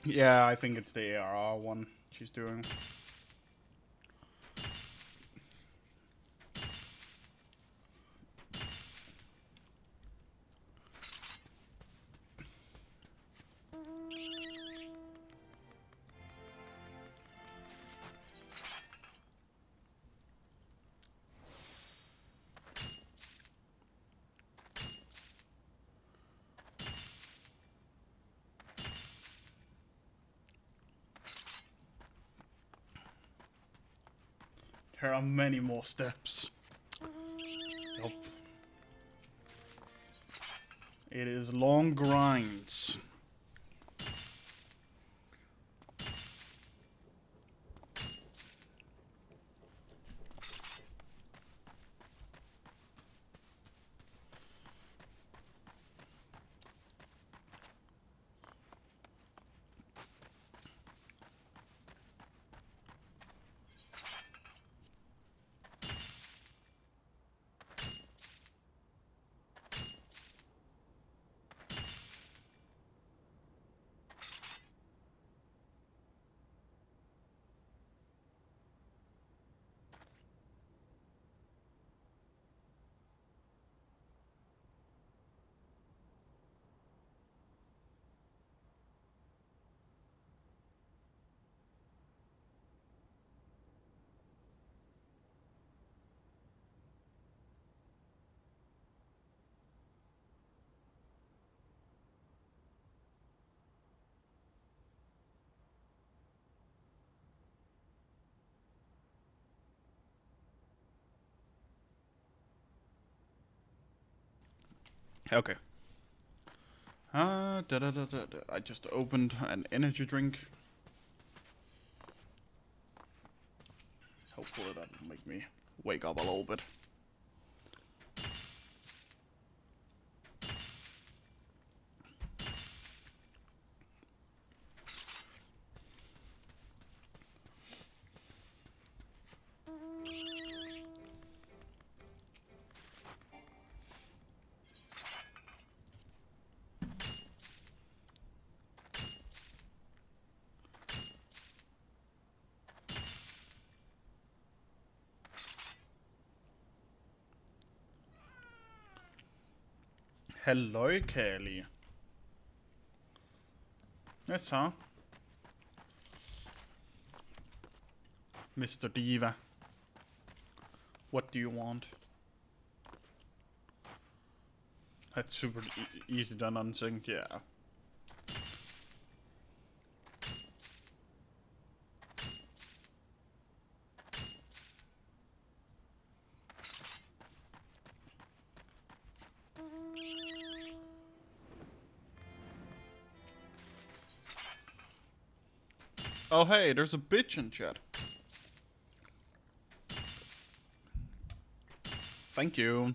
Yeah, I think it's the ARR one she's doing. There are many more steps. Yup. It is long grinds. Okay. I just opened an energy drink. Hopefully that will make me wake up a little bit. Hello, Kelly. Yes, huh? Mr. Diva. What do you want? That's super easy done unsync, yeah. Oh hey, there's a bitch in chat. Thank you.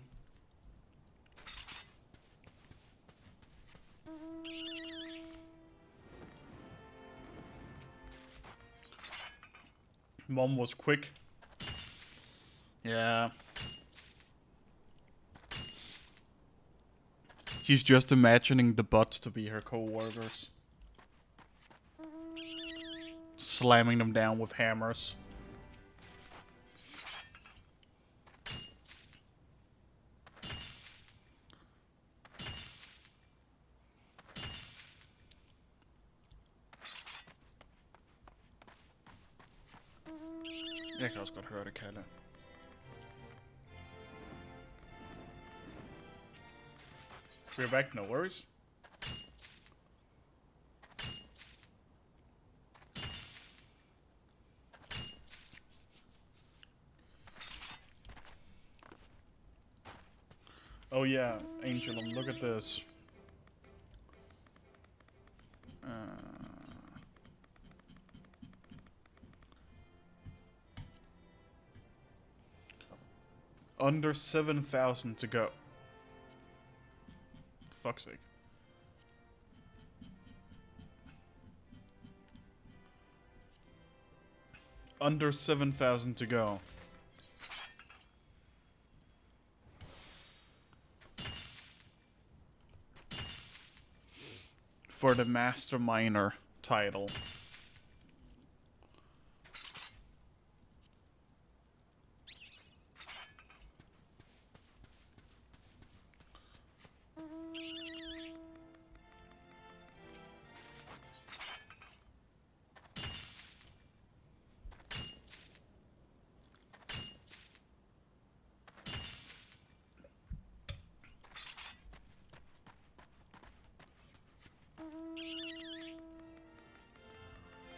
Mom was quick. Yeah. She's just imagining the bots to be her co-workers. Slamming them down with hammers. Jeg kan også godt høre det, Kalle. We're back, no worries. Oh yeah, Angel, look at this. Under 7,000 to go. Fuck's sake. Under 7,000 to go. for the Master Miner title.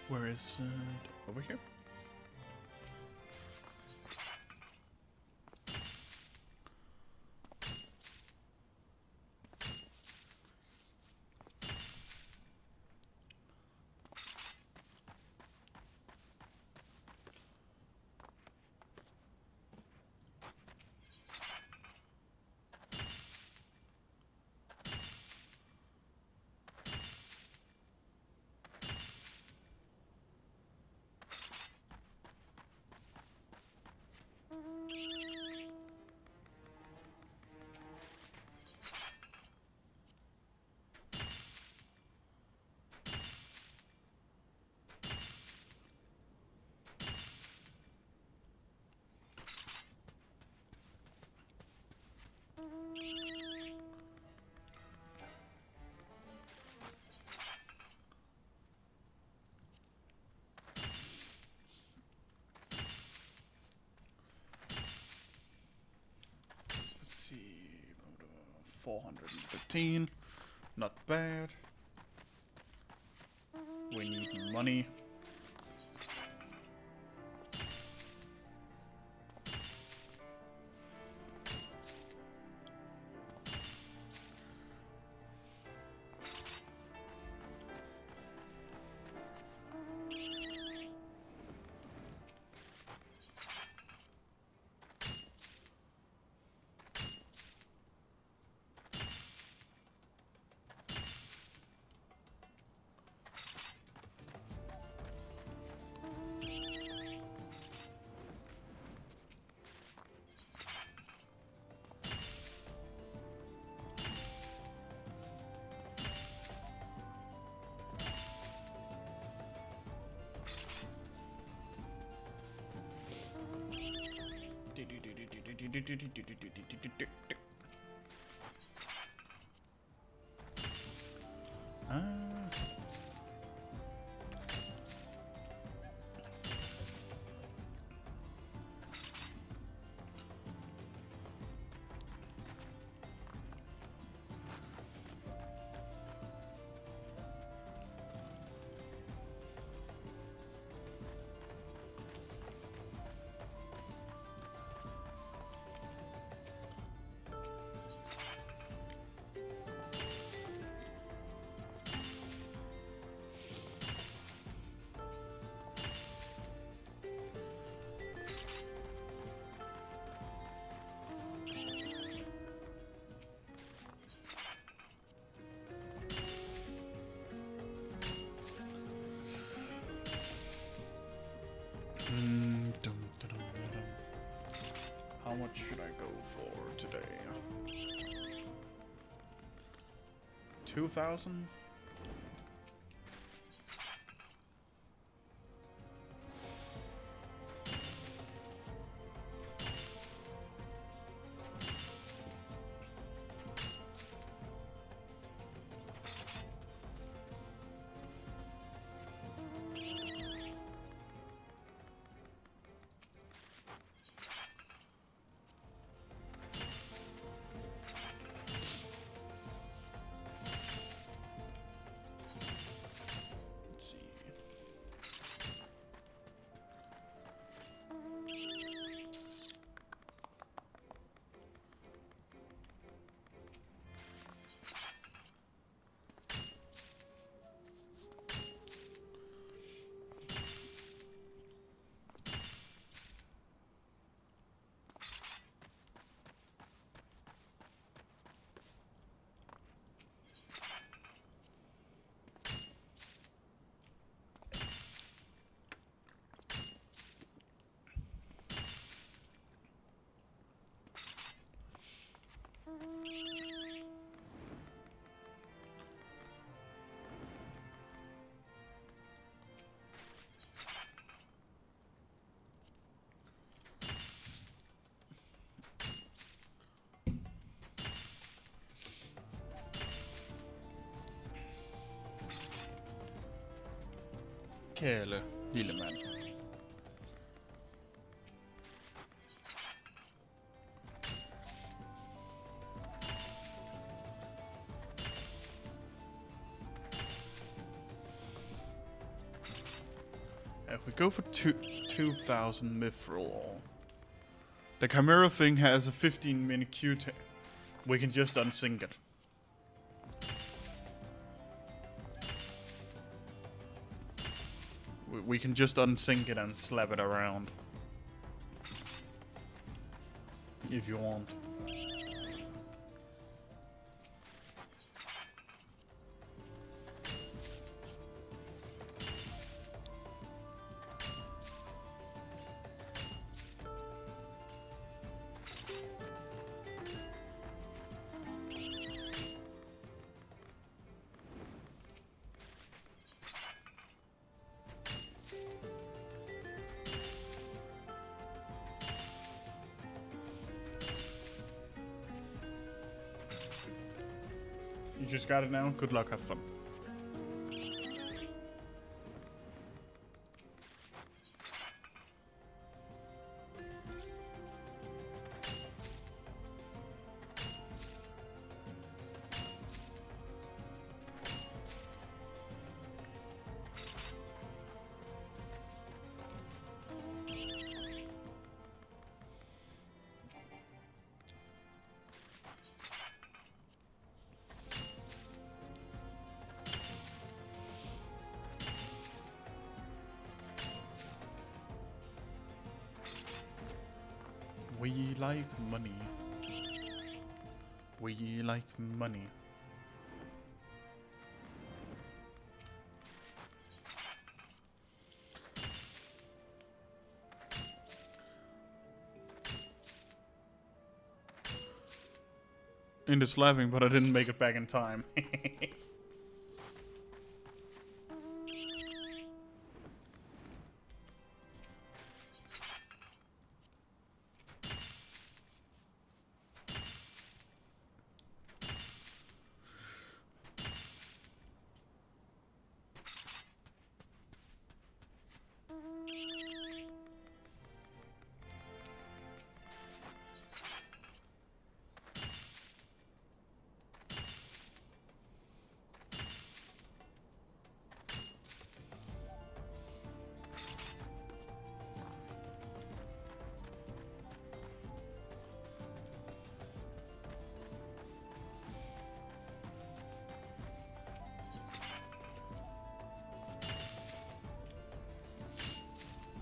Where is it? Over here? Let's see. 415. Not bad. We need money. How much should I go for today? 2,000? Kæle, lille mand. If we go for 2,000 mithril, the Chimera thing has a 15-minute Q tech. We can just unsync it. We can just unsync it and slap it around. If you want. You just got it now? Good luck, have fun. We like money. We like money. Into slapping, but I didn't make it back in time.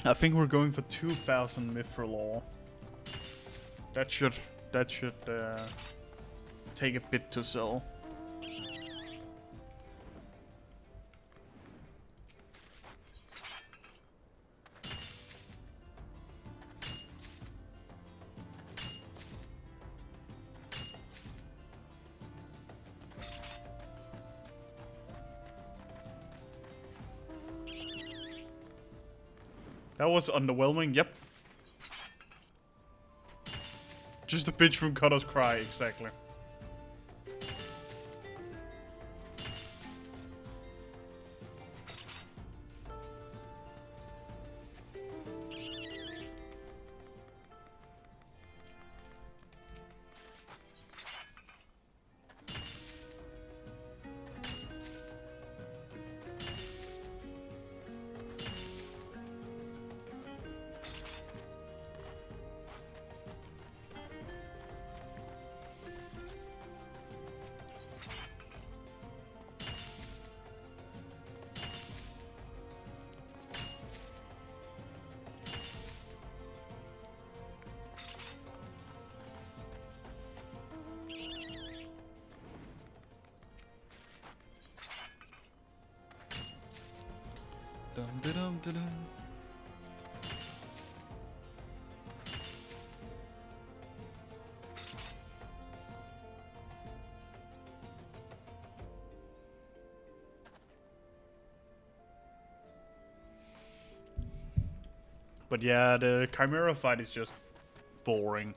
I think we're going for 2,000 mithril ore. That should take a bit to sell. That was underwhelming, yep. Just a bitch from Cutter's Cry, exactly. Dum-da-dum-da-dum. But yeah, the Chimera fight is just boring.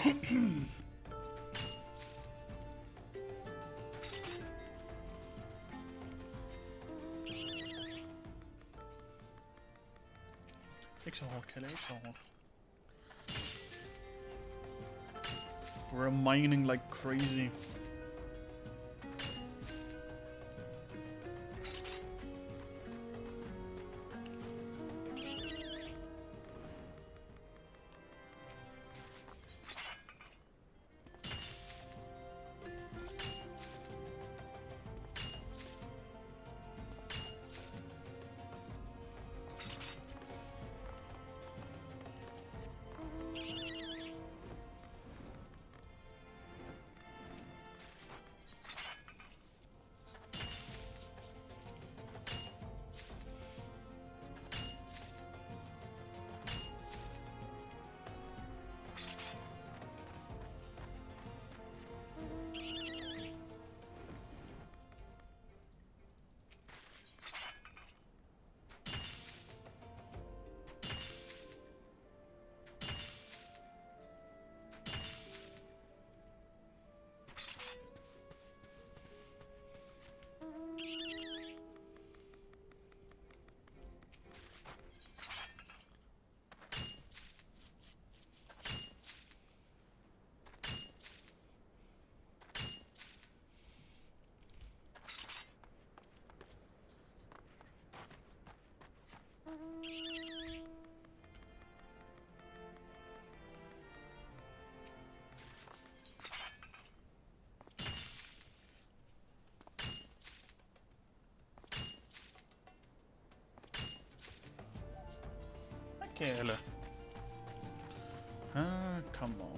Ikke så hårdt, Kalle, ikke så hårdt. We're mining like crazy. Kalle. Ah, come on.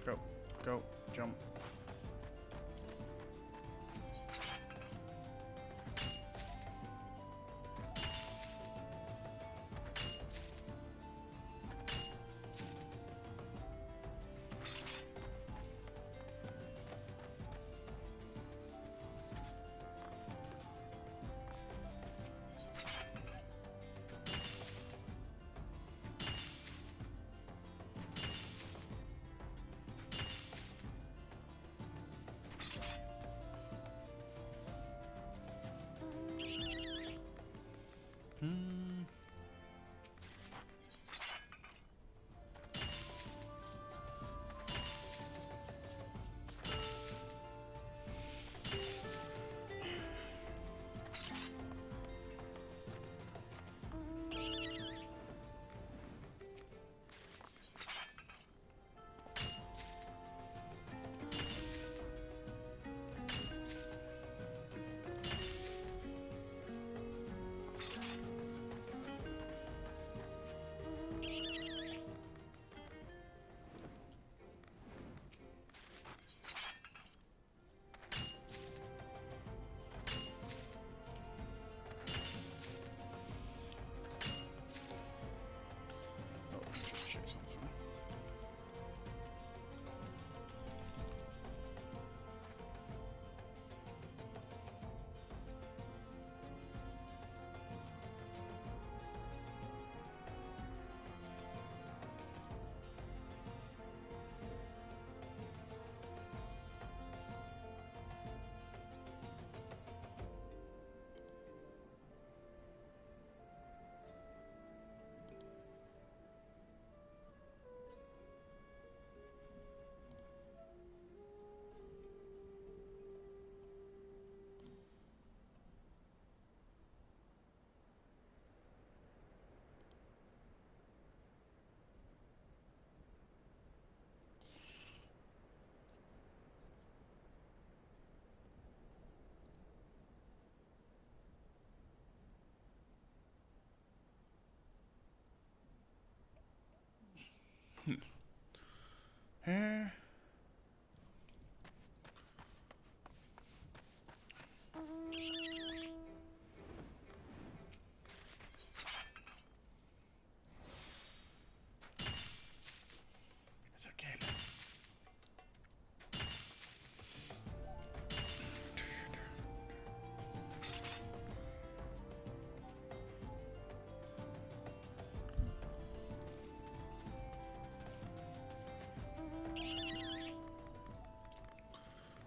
Go, go, jump.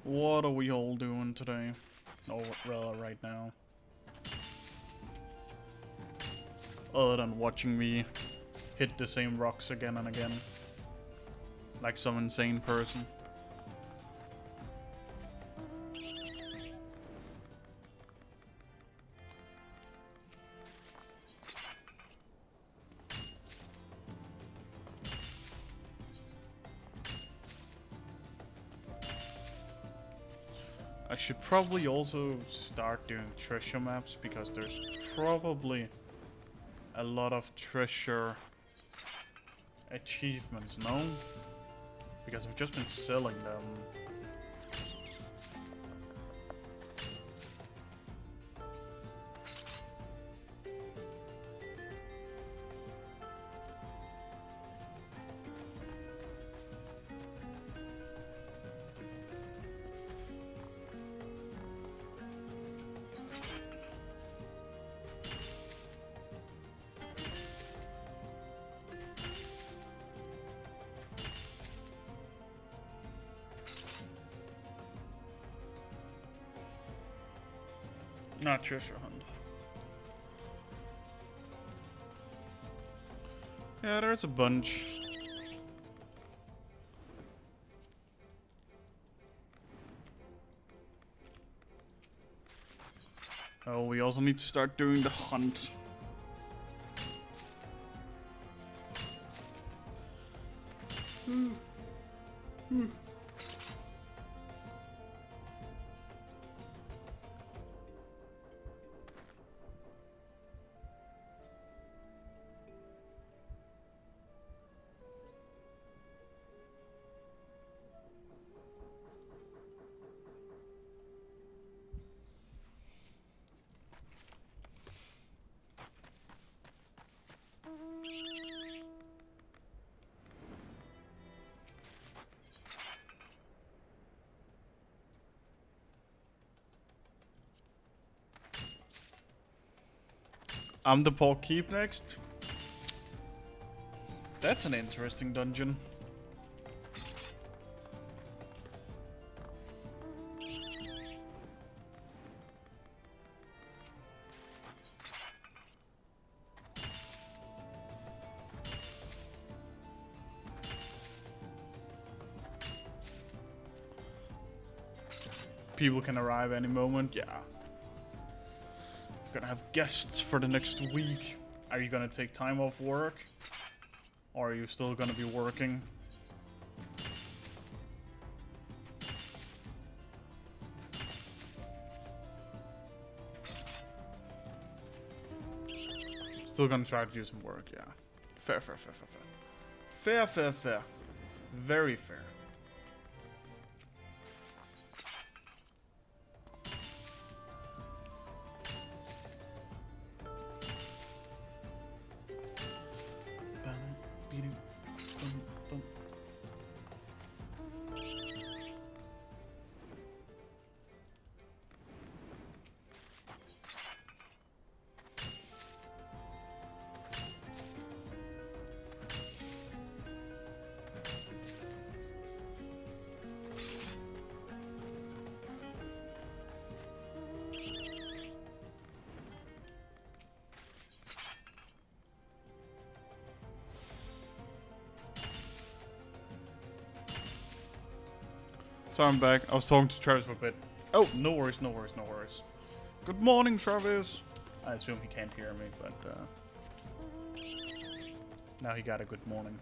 What are we all doing today? Or rather, right now. Other than watching me hit the same rocks again and again. Like some insane person. I should probably also start doing treasure maps because there's probably a lot of treasure achievements, no? Because I've just been selling them. Not treasure hunt. Yeah, there's a bunch. Oh, we also need to start doing the hunt. I'm the Pork Keep next. That's an interesting dungeon. People can arrive any moment, yeah. Gonna have guests for the next week. Are you gonna take time off work? Or are you still gonna be working? Still gonna try to do some work, yeah. Fair, fair, fair, fair, fair. Fair, fair, fair. Very fair. So I'm back. I was talking to Travis for a bit. Oh, no worries, no worries, no worries. Good morning, Travis. I assume he can't hear me, but now he got a good morning.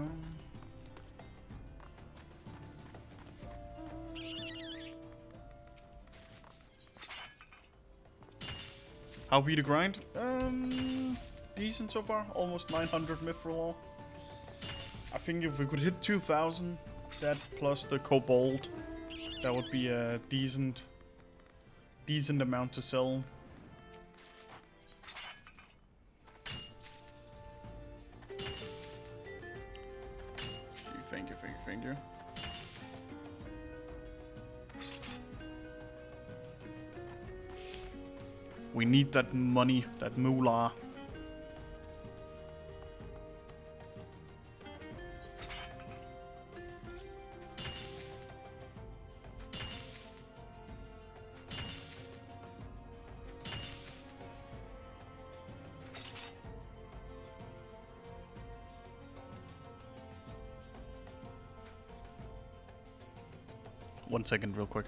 go. How be the grind? Decent so far. Almost 900 mithril. I think if we could hit 2,000, that plus the cobalt, that would be a decent amount to sell. Thank you, thank you, thank you. We need that money, that moolah. One second, real quick.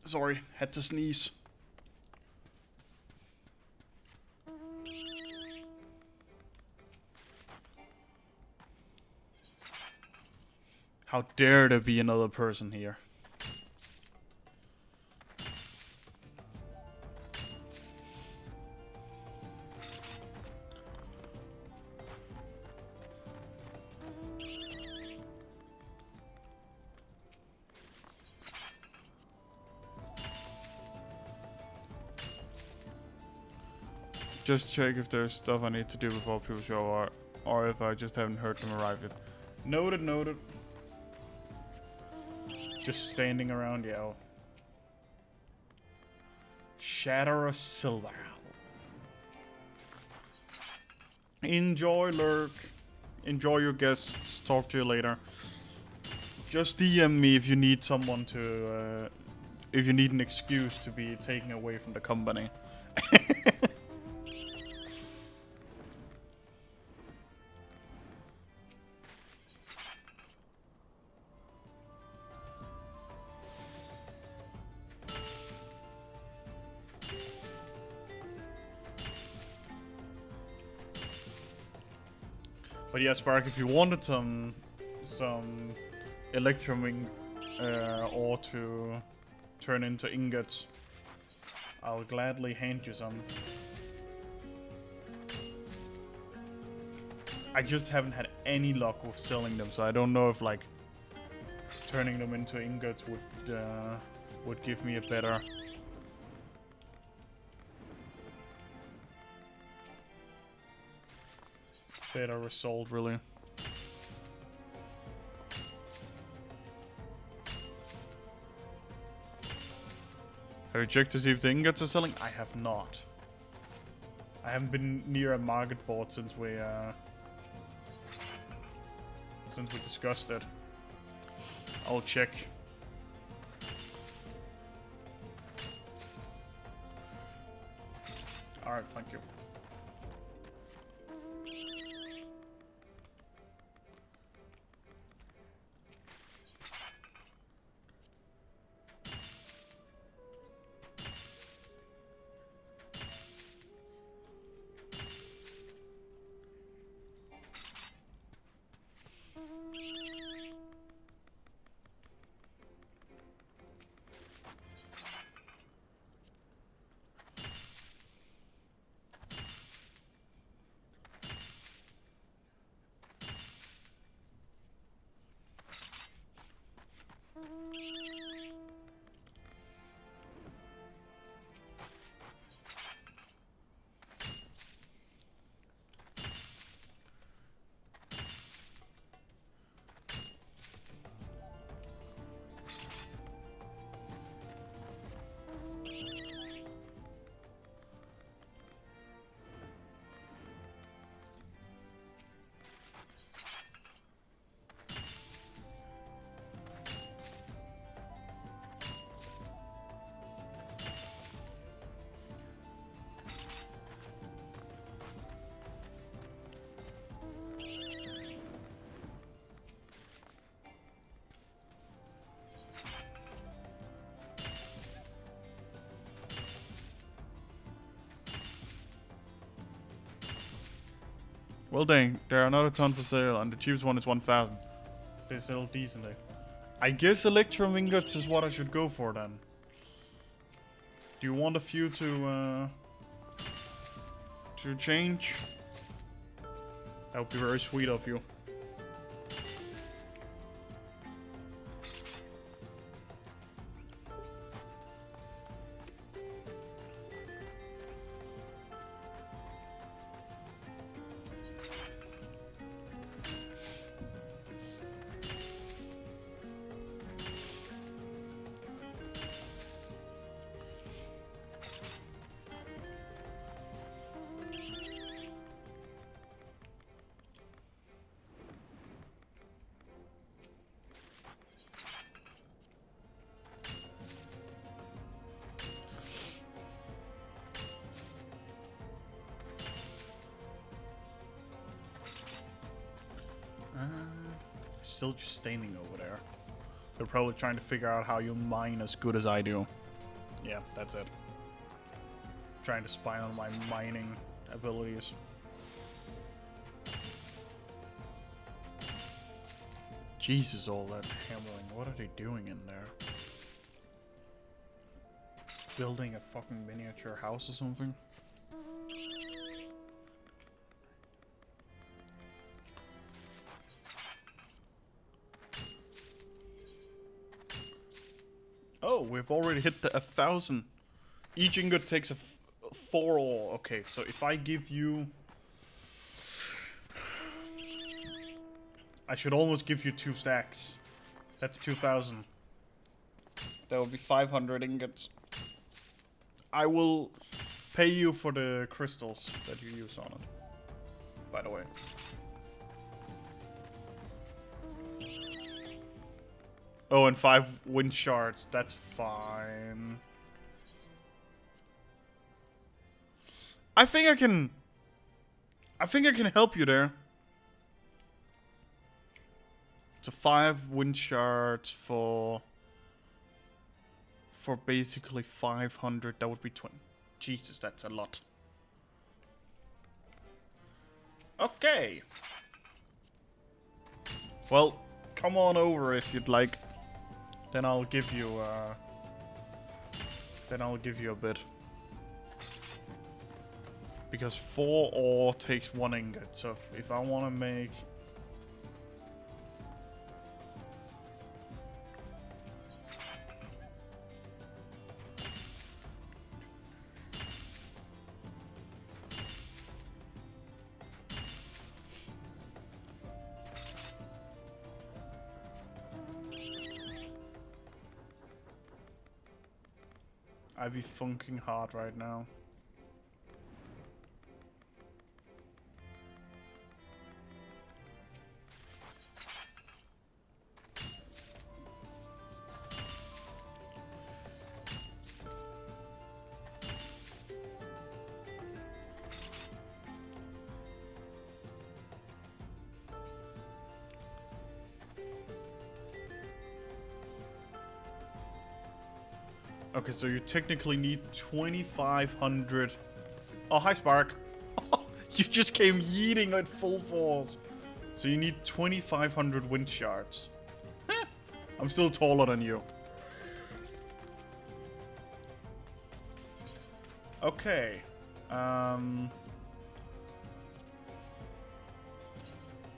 Sorry, had to sneeze. How dare there be another person here? Just check if there's stuff I need to do before people show up, or if I just haven't heard them arrive yet. Noted, noted. Just standing around, yeah. Shatter a silver. Enjoy, lurk. Enjoy your guests. Talk to you later. Just DM me if you need someone to, if you need an excuse to be taken away from the company. But yeah, Spark, if you wanted some electrum ore to turn into ingots, I'll gladly hand you some. I just haven't had any luck with selling them, so I don't know if like turning them into ingots would give me a better result, really. Have you checked to see if the ingots are selling? I have not. I haven't been near a market board since we discussed it. I'll check. Alright, thank you. Well dang, there are not a ton for sale, and the cheapest one is 1,000. They sell decently. I guess electrum ingots is what I should go for then. Do you want a few to change? That would be very sweet of you. Still just standing over there. They're probably trying to figure out how you mine as good as I do. Yeah, that's it. Trying to spy on my mining abilities. Jesus, all that hammering. What are they doing in there? Building a fucking miniature house or something? Oh, we've already hit the 1,000. Each ingot takes a 4 ore. Okay, so if I give you... I should almost give you 2 stacks. That's 2,000. That would be 500 ingots. I will pay you for the crystals that you use on it, by the way. Oh, and 5 wind shards. That's fine. I think I can help you there. So 5 wind shards for basically 500. That would be 20. Jesus, that's a lot. Okay. Well, come on over if you'd like. Then I'll give you a bit. Because 4 ore takes 1 ingot. So if I want to make... I'd be funking hard right now. Okay, so you technically need 2,500. Oh, hi, Spark. You just came yeeting at full force. So you need 2,500 wind shards. I'm still taller than you. Okay.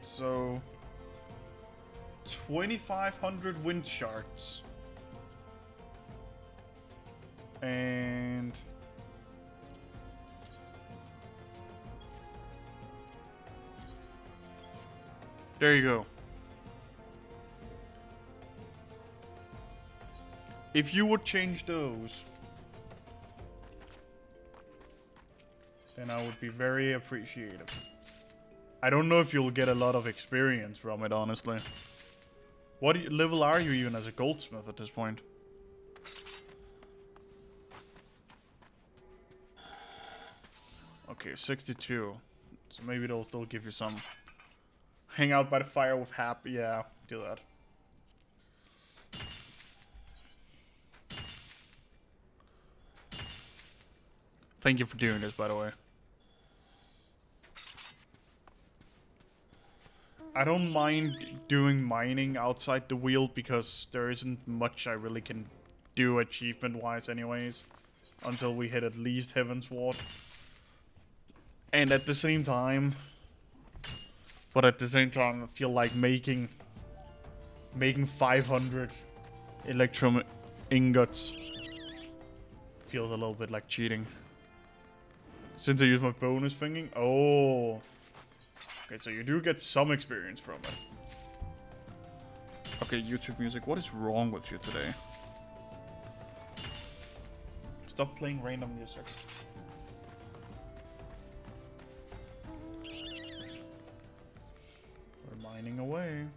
So 2,500 wind shards. And there you go. If you would change those, then I would be very appreciative. I don't know if you'll get a lot of experience from it, honestly. What level are you even as a goldsmith at this point? Okay, 62. So maybe they'll still give you some. Hang out by the fire with Hap. Yeah, do that. Thank you for doing this, by the way. I don't mind doing mining outside the wheel because there isn't much I really can do achievement-wise anyways. Until we hit at least Heavensward. And at the same time... But at the same time, I feel like making 500 Electrum ingots feels a little bit like cheating. Since I use my bonus thinking? Oh. Okay, so you do get some experience from it. Okay, YouTube music, what is wrong with you today? Stop playing random music. We're mining away.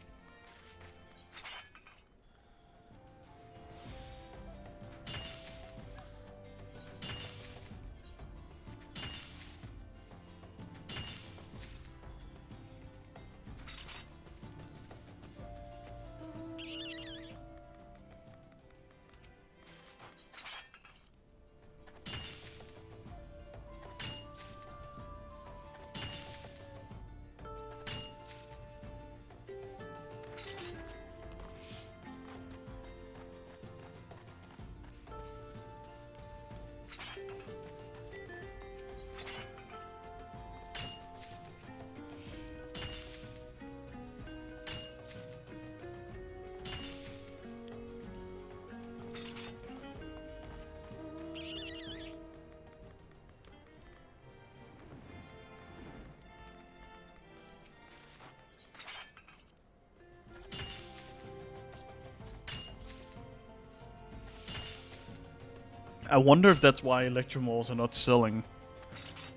I wonder if that's why Electromals are not selling.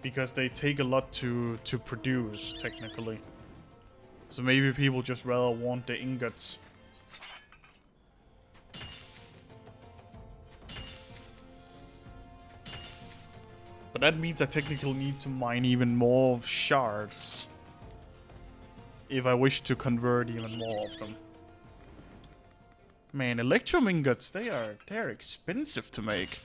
Because they take a lot to produce, technically. So maybe people just rather want the ingots. But that means I technically need to mine even more shards. If I wish to convert even more of them. Man, Electrum ingots, they're expensive to make.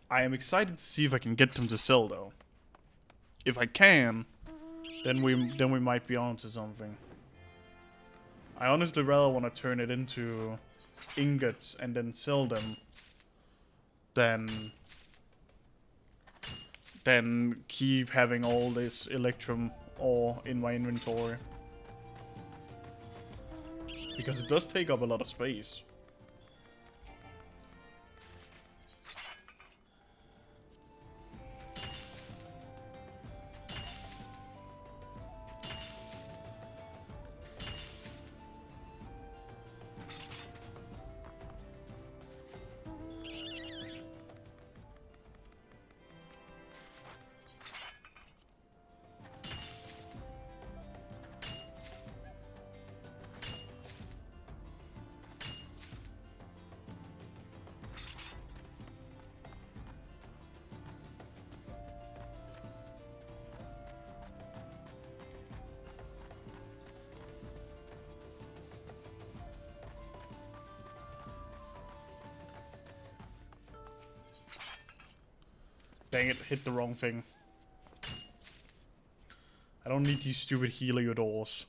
I am excited to see if I can get them to sell, though. If I can, then we might be onto something. I honestly rather want to turn it into ingots and then sell them than keep having all this Electrum ore in my inventory. Because it does take up a lot of space. Dang it, hit the wrong thing. I don't need these stupid Heliodors.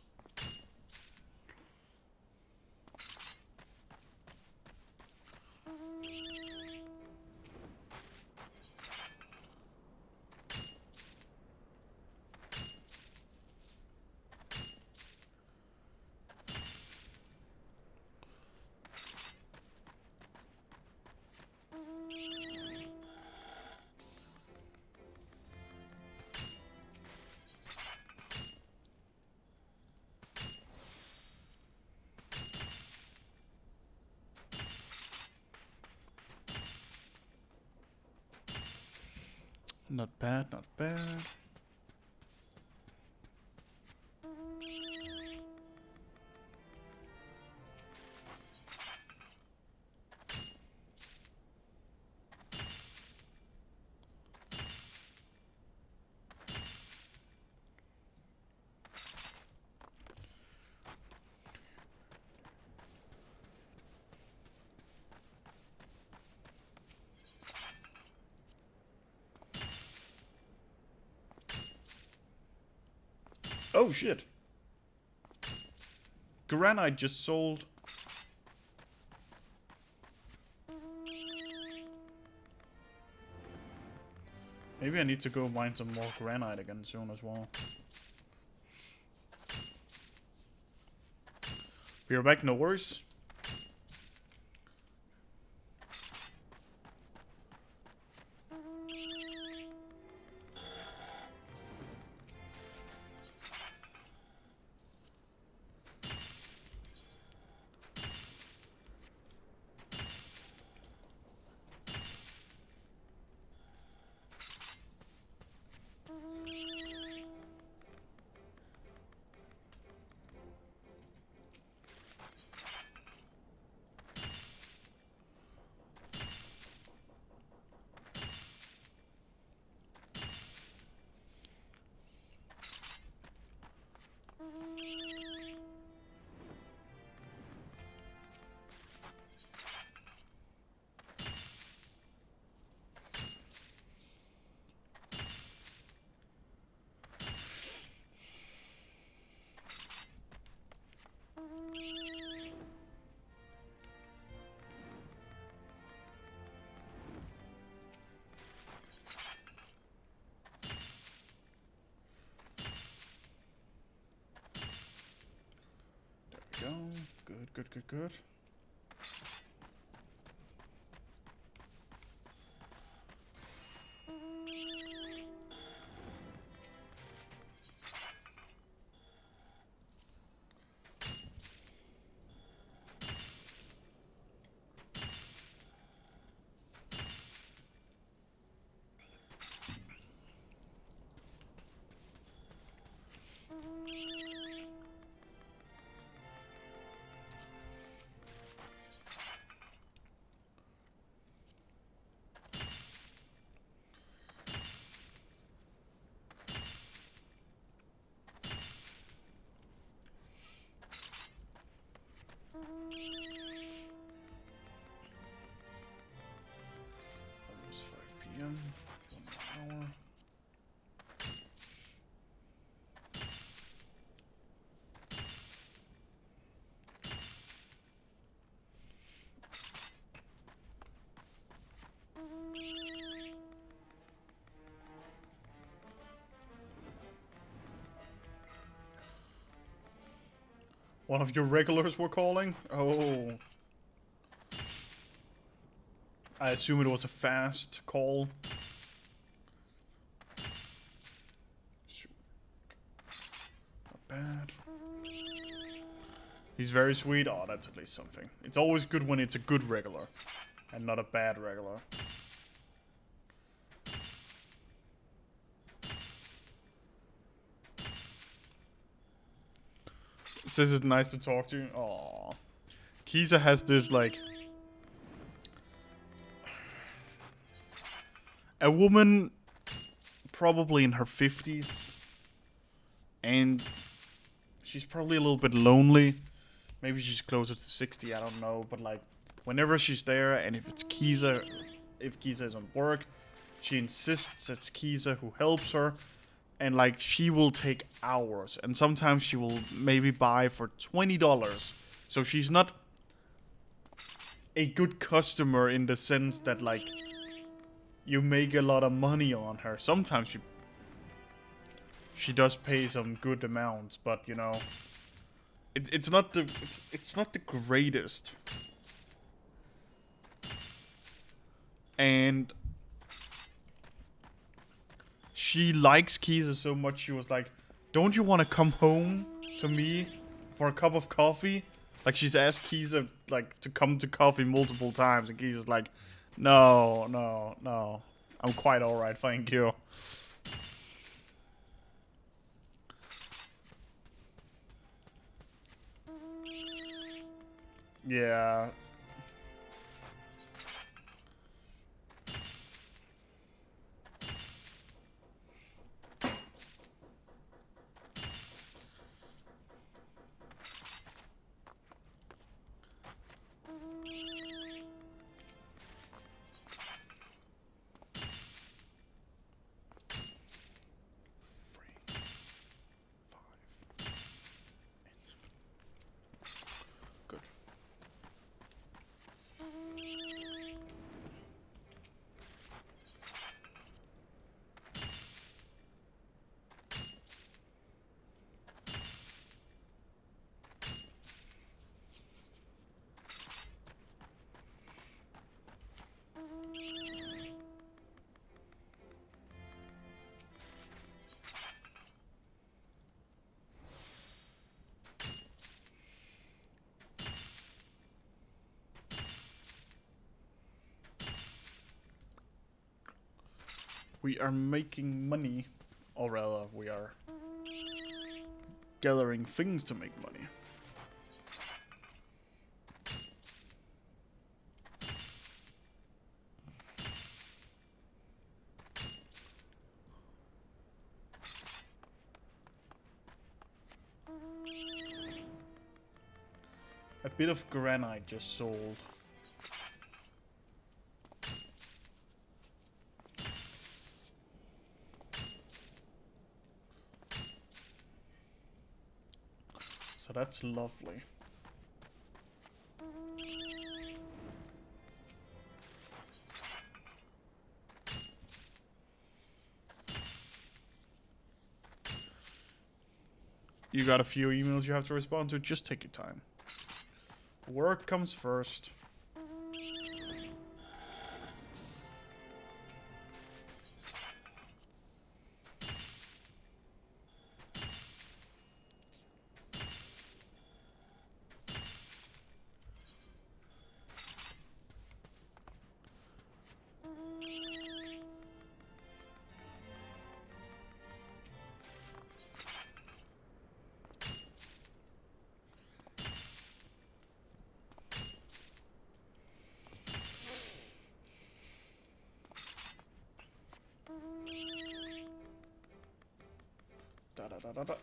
Not bad, not bad. Oh, shit. Granite just sold. Maybe I need to go mine some more granite again soon as well. Be right back, no worries. Go. Good. Almost 5 p.m. 1 more hour. One of your regulars were calling? Oh. I assume it was a fast call. Not bad. He's very sweet. Oh, that's at least something. It's always good when it's a good regular and not a bad regular. Says it's nice to talk to you. Aww. Kisa has this, like... a woman probably in her 50s. And she's probably a little bit lonely. Maybe she's closer to 60, I don't know. But, like, whenever she's there, and if it's Kisa... if Kisa is on work, she insists it's Kisa who helps her. And, like, she will take hours. And sometimes she will maybe buy for $20. So she's not a good customer in the sense that, like, you make a lot of money on her. Sometimes she does pay some good amounts, but, you know, it's not the greatest. And she likes Kisa so much, she was like, don't you want to come home to me for a cup of coffee? Like, she's asked Kisa, like, to come to coffee multiple times, and Kisa's like, no. I'm quite alright, thank you. Yeah. We are making money, or rather, we are gathering things to make money. A bit of granite just sold. So that's lovely. You got a few emails you have to respond to, just take your time. Work comes first. Da da da da da.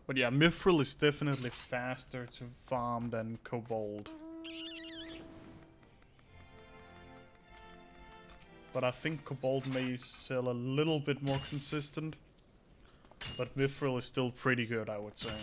But yeah, Mithril is definitely faster to farm than Cobalt. But I think Cobalt may sell a little bit more consistent. But Mithril is still pretty good, I would say.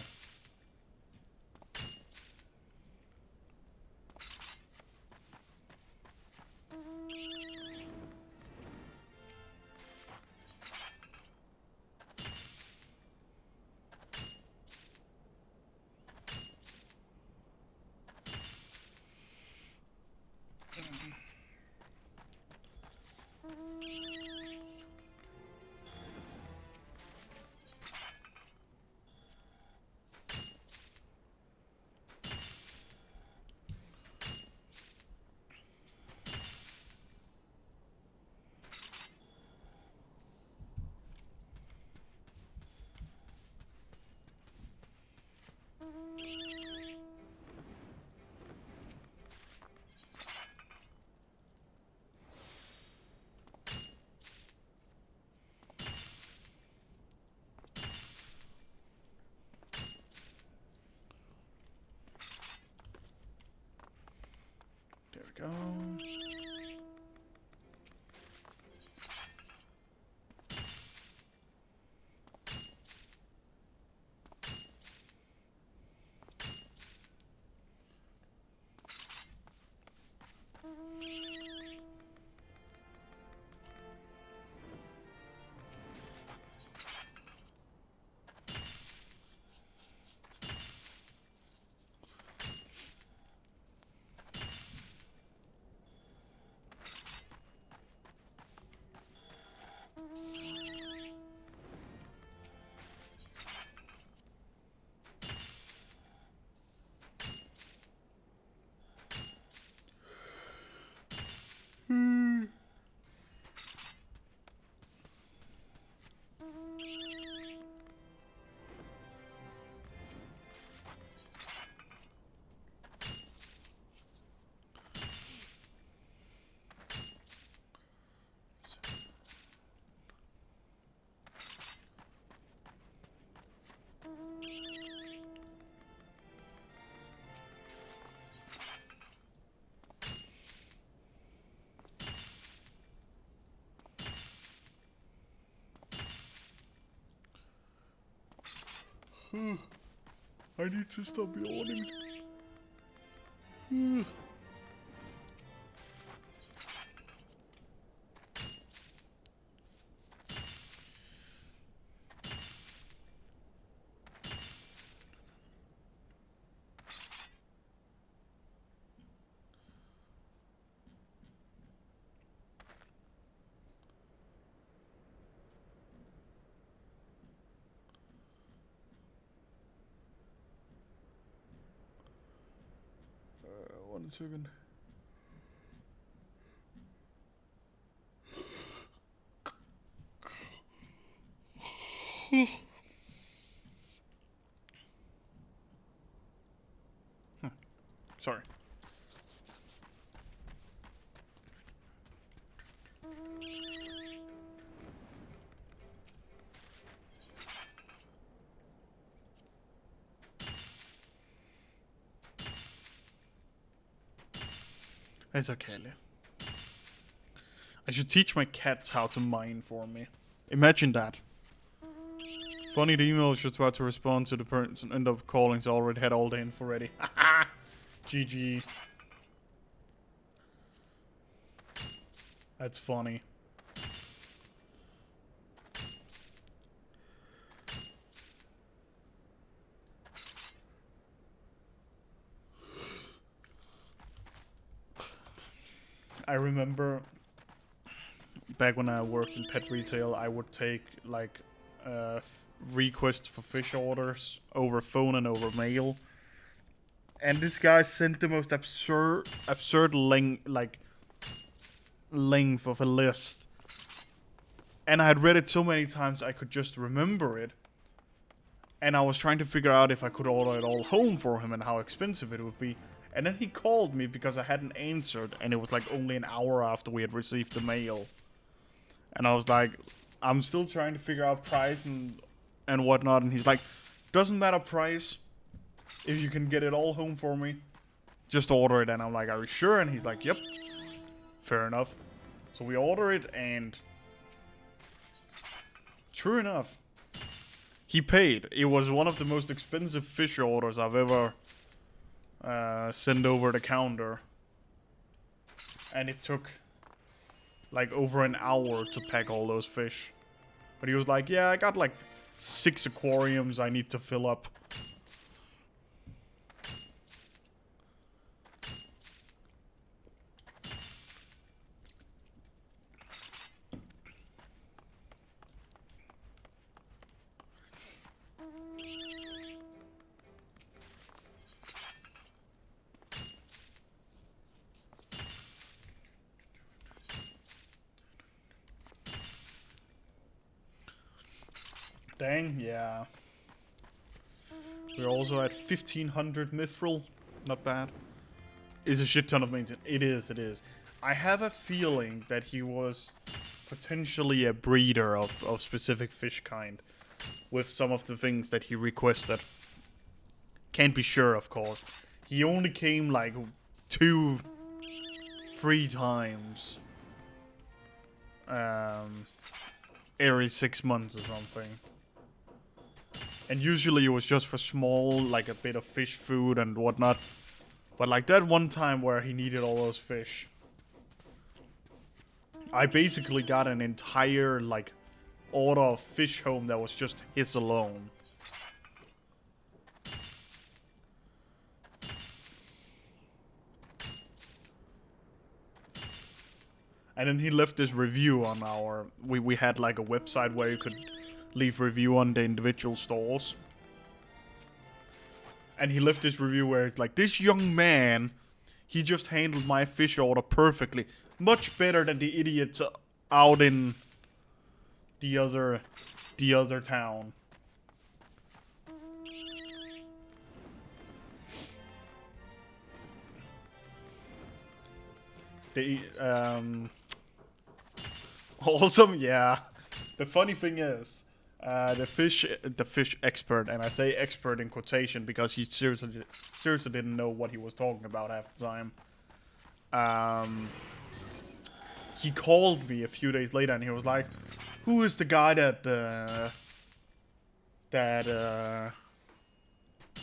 There we go. I need to stop yawning. One second. Sorry. It's okay, Lee. I should teach my cats how to mine for me. Imagine that. Funny, the email was just about to respond to the person end up calling, so I already had all the info ready. Haha! GG. That's funny. I remember back when I worked in pet retail, I would take like requests for fish orders over phone and over mail, and this guy sent the most absurd length of a list, and I had read it so many times I could just remember it, and I was trying to figure out if I could order it all home for him and how expensive it would be. And then he called me because I hadn't answered, and it was like only an hour after we had received the mail. And I was like, I'm still trying to figure out price and whatnot. And he's like, doesn't matter price. If you can get it all home for me, just order it. And I'm like, are you sure? And he's like, yep. Fair enough. So we order it, and true enough, he paid. It was one of the most expensive fish orders I've ever sent over the counter. And it took like over an hour to pack all those fish. But he was like, yeah, I got like 6 aquariums I need to fill up. Dang, yeah. We're also at 1500 mithril. Not bad. Is a shit ton of maintenance. It is. I have a feeling that he was potentially a breeder of specific fish kind with some of the things that he requested. Can't be sure, of course. He only came like 2-3 times. Every 6 months or something. And usually it was just for small, like a bit of fish food and whatnot. But like that one time where he needed all those fish, I basically got an entire, like, order of fish home that was just his alone. And then he left this review on our... We had like a website where you could leave review on the individual stores. And he left this review where it's like, this young man, he just handled my fish order perfectly. Much better than the idiots out in the other town. Awesome, yeah. The funny thing is, the fish expert, and I say expert in quotation because he seriously didn't know what he was talking about half the time. He called me a few days later and he was like, "Who is the guy that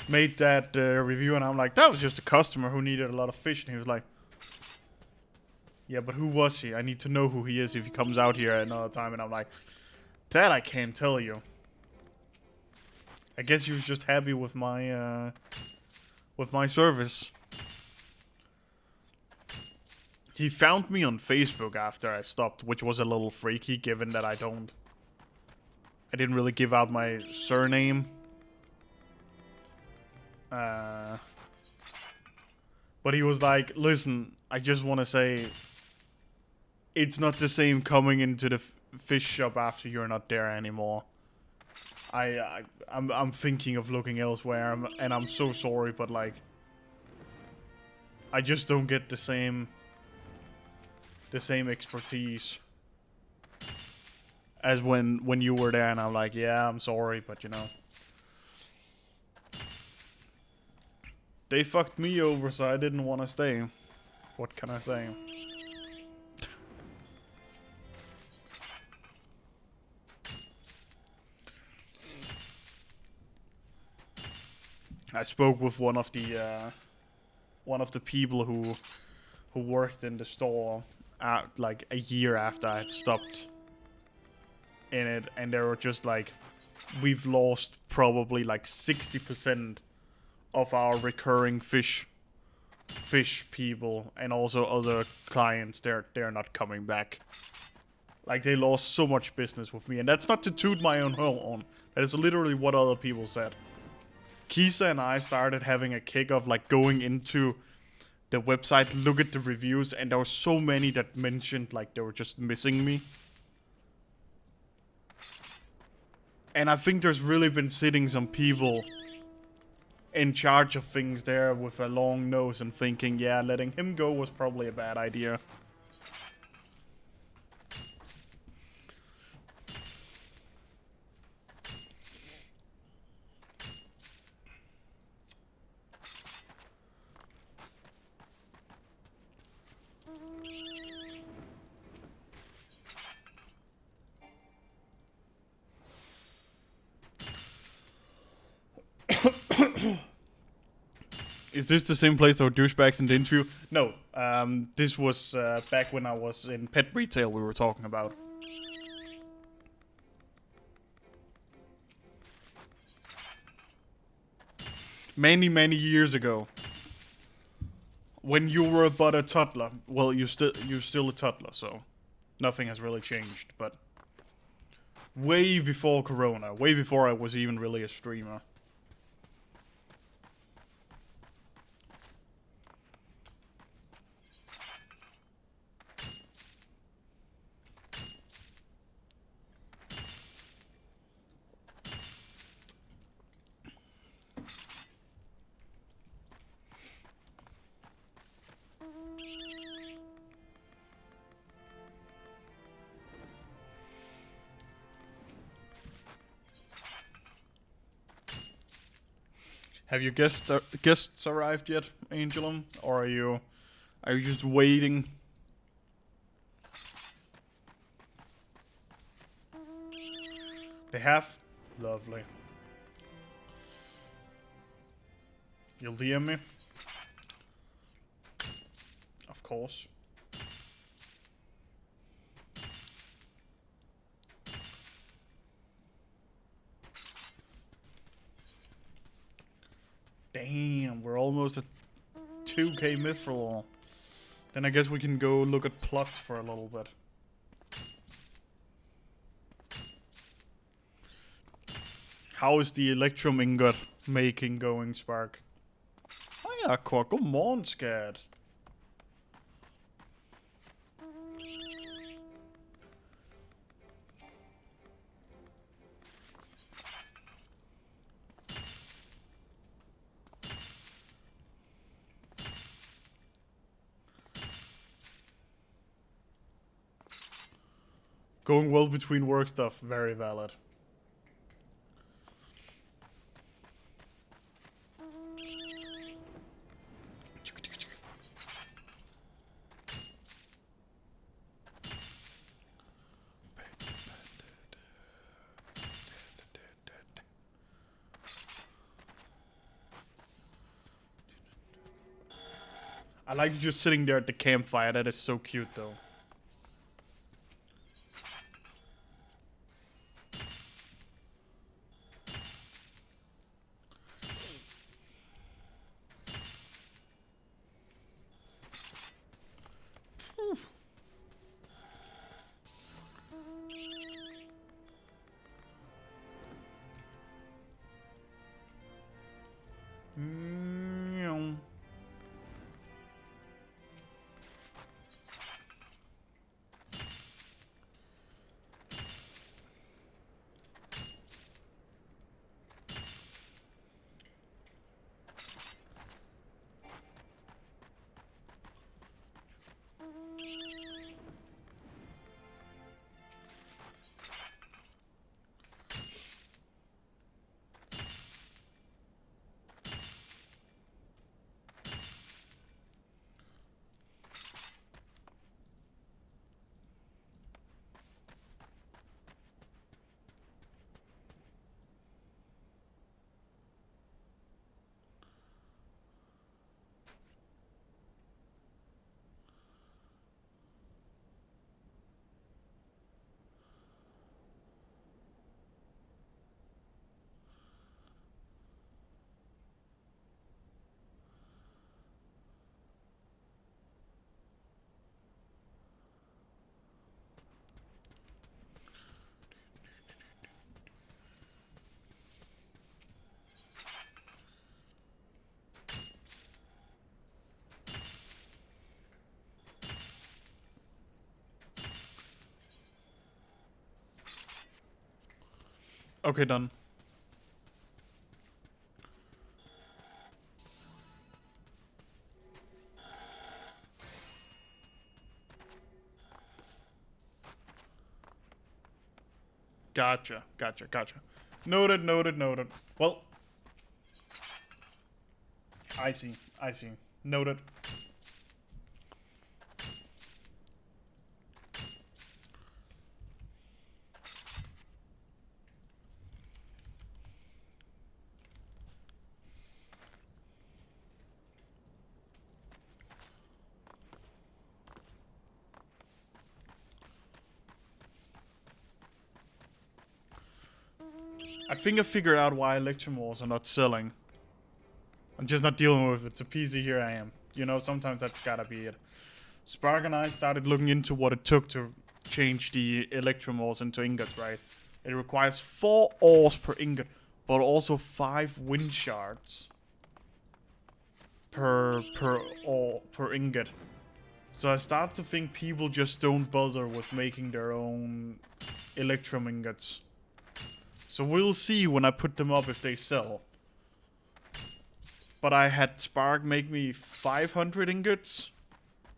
made that review, and I'm like, that was just a customer who needed a lot of fish, and he was like, yeah, but who was he? I need to know who he is if he comes out here at another time. And I'm like, that I can't tell you. I guess he was just happy with my service. He found me on Facebook after I stopped, which was a little freaky, given that I didn't really give out my surname. But he was like, listen, I just want to say, it's not the same coming into the fish shop after you're not there anymore. I'm thinking of looking elsewhere, and I'm so sorry, but like, I just don't get the same expertise as when you were there, and I'm like, yeah, I'm sorry, but you know, they fucked me over, so I didn't want to stay. What can I say? I spoke with one of the people who worked in the store like a year after I had stopped in it, and they were just like, we've lost probably like 60% of our recurring fish people, and also other clients. They're not coming back. Like, they lost so much business with me, and that's not to toot my own horn. That is literally what other people said. Kisa and I started having a kick of like going into the website, look at the reviews, and there were so many that mentioned like they were just missing me. And I think there's really been sitting some people in charge of things there with a long nose and thinking, yeah, letting him go was probably a bad idea. Is this the same place that were douchebags in the interview? No. This was back when I was in pet retail we were talking about. Many, many years ago. When you were but a toddler. Well, you're still a toddler, so nothing has really changed, but way before Corona, way before I was even really a streamer. Have your guests arrived yet, Angelum? Or are you just waiting? They have? Lovely. You'll DM me? Of course. Damn, we're almost at 2k mithril. Then I guess we can go look at plots for a little bit. How is the Electrum ingot making going, Spark? Hiya, Quack. God morgen, skat. Going well between work stuff, very valid. I like just sitting there at the campfire. That is so cute, though. Okay, done. Gotcha. Noted. Well, I see. Noted. I think I figured out why Electromores are not selling. I'm just not dealing with it. It's a PC, here I am. You know, sometimes that's gotta be it. Spark and I started looking into what it took to change the Electromores into ingots, right? It requires 4 ores per ingot, but also 5 wind shards per ingot. So I start to think people just don't bother with making their own Electrum ingots. So we'll see when I put them up if they sell. But I had Spark make me 500 ingots.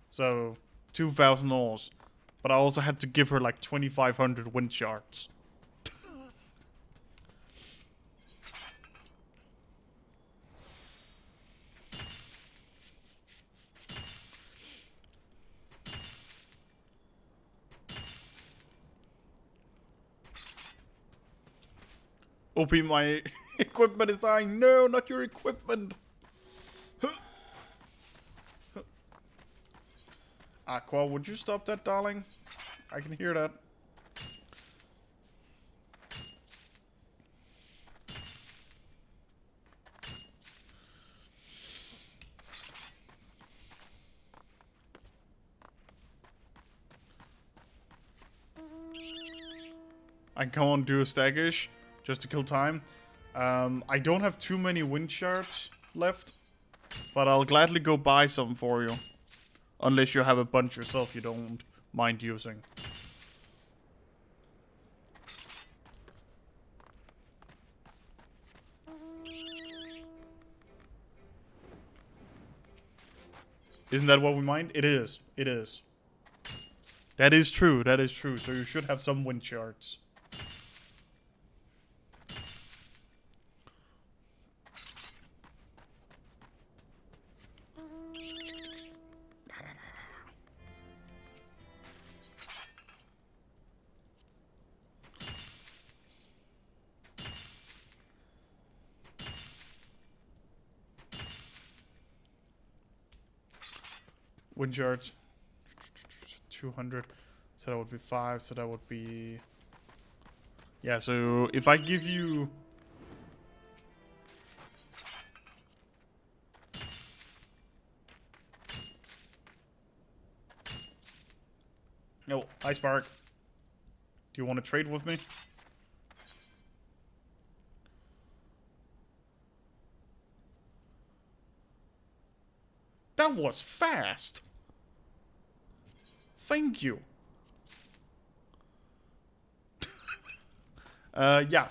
So 2,000 ores. But I also had to give her like 2,500 wind shards. OP, my equipment is dying. No, not your equipment. Aqua, would you stop that, darling? I can hear that. I can come on, do a staggish just to kill time. I don't have too many wind shards left, but I'll gladly go buy some for you. Unless you have a bunch yourself you don't mind using. Isn't that what we mind? It is. It is. That is true. That is true. So you should have some wind shards. Wind yards. 200. So that would be 5. So that would be... Yeah, so if I give you... No, hi Spark. Do you want to trade with me? That was fast. Thank you. Yeah.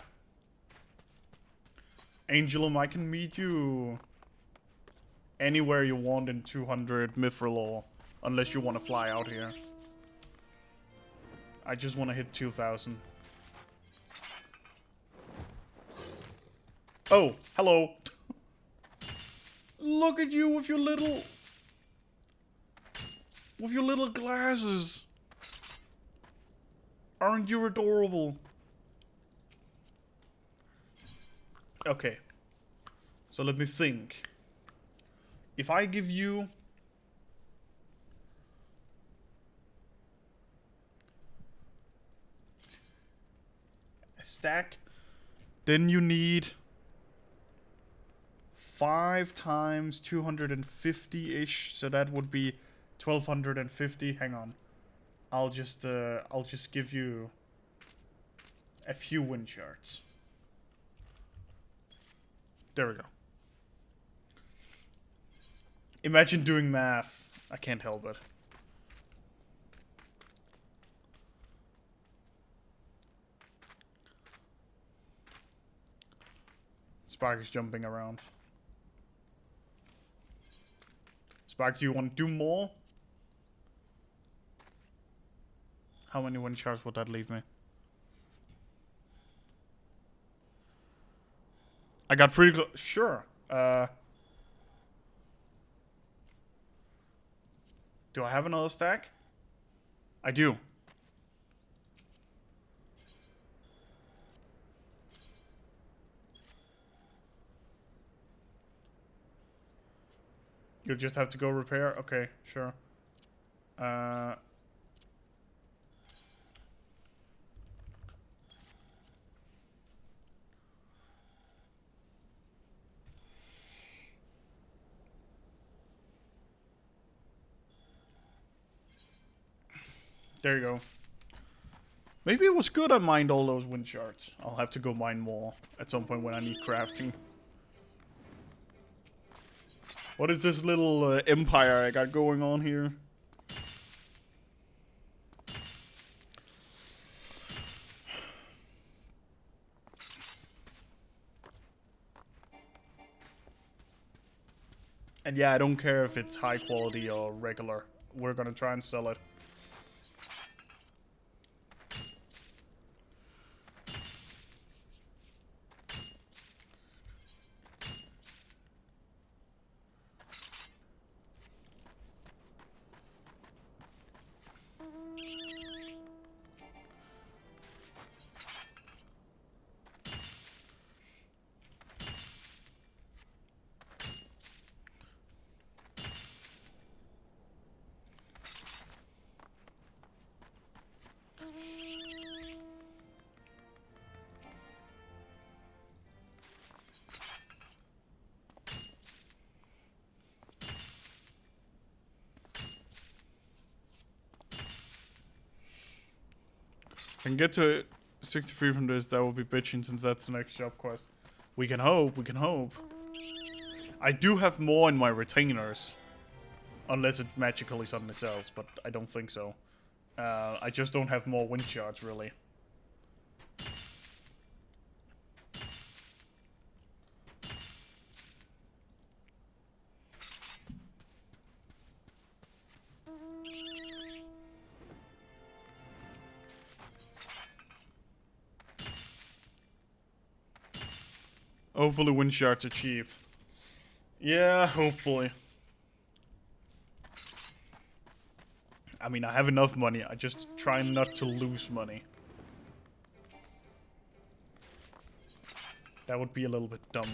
Angelum, I can meet you anywhere you want in 200 Mithril, unless you want to fly out here. I just want to hit 2,000. Oh, hello. Look at you with your little... With your little glasses. Aren't you adorable? Okay. So let me think. If I give you... a stack, then you need 5 times 250-ish, so that would be 1,250. Hang on. I'll just give you a few wind shards. There we go. Imagine doing math. I can't help it. Spark is jumping around. Spark, do you want to do more? How many wind shards would that leave me? I got pretty close. Sure. Do I have another stack? I do. You'll just have to go repair? Okay, sure. There you go. Maybe it was good I mined all those wind shards. I'll have to go mine more at some point when I need crafting. What is this little empire I got going on here? And yeah, I don't care if it's high quality or regular. We're gonna try and sell it. If I can get to 63 from this, that will be bitching since that's the next job quest. We can hope, we can hope. I do have more in my retainers. Unless it magically suddenly sells, but I don't think so. I just don't have more wind shards, really. Hopefully wind shards are cheap. Yeah, hopefully. I mean, I have enough money. I just try not to lose money. That would be a little bit dumb.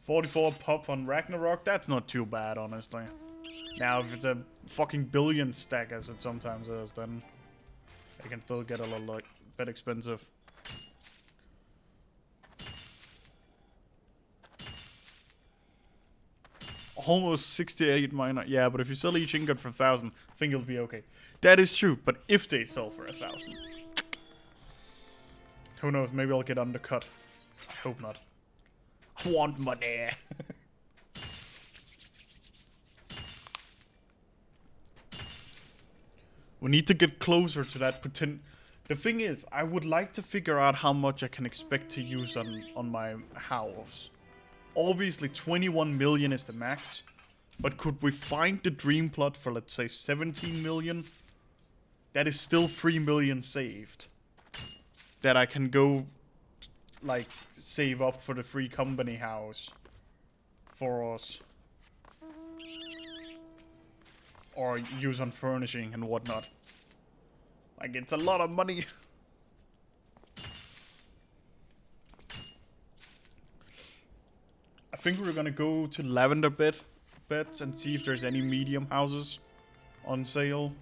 44 pop on Ragnarok, that's not too bad, honestly. Now, if it's a fucking billion stack, as it sometimes is, then it can still get a little, like, bit expensive. Almost 68 minor. Yeah, but if you sell each ingot for 1,000, I think it'll be okay. That is true, but if they sell for 1,000, who knows? Maybe I'll get undercut. I hope not. I want money. We need to get closer to that potential. The thing is, I would like to figure out how much I can expect to use on my house. Obviously, 21 million is the max. But could we find the dream plot for, let's say, 17 million? That is still 3 million saved. That I can go, like, save up for the free company house. For us. Or use on furnishing and whatnot. Like, it's a lot of money. I think we're gonna go to Lavender Beds and see if there's any medium houses on sale.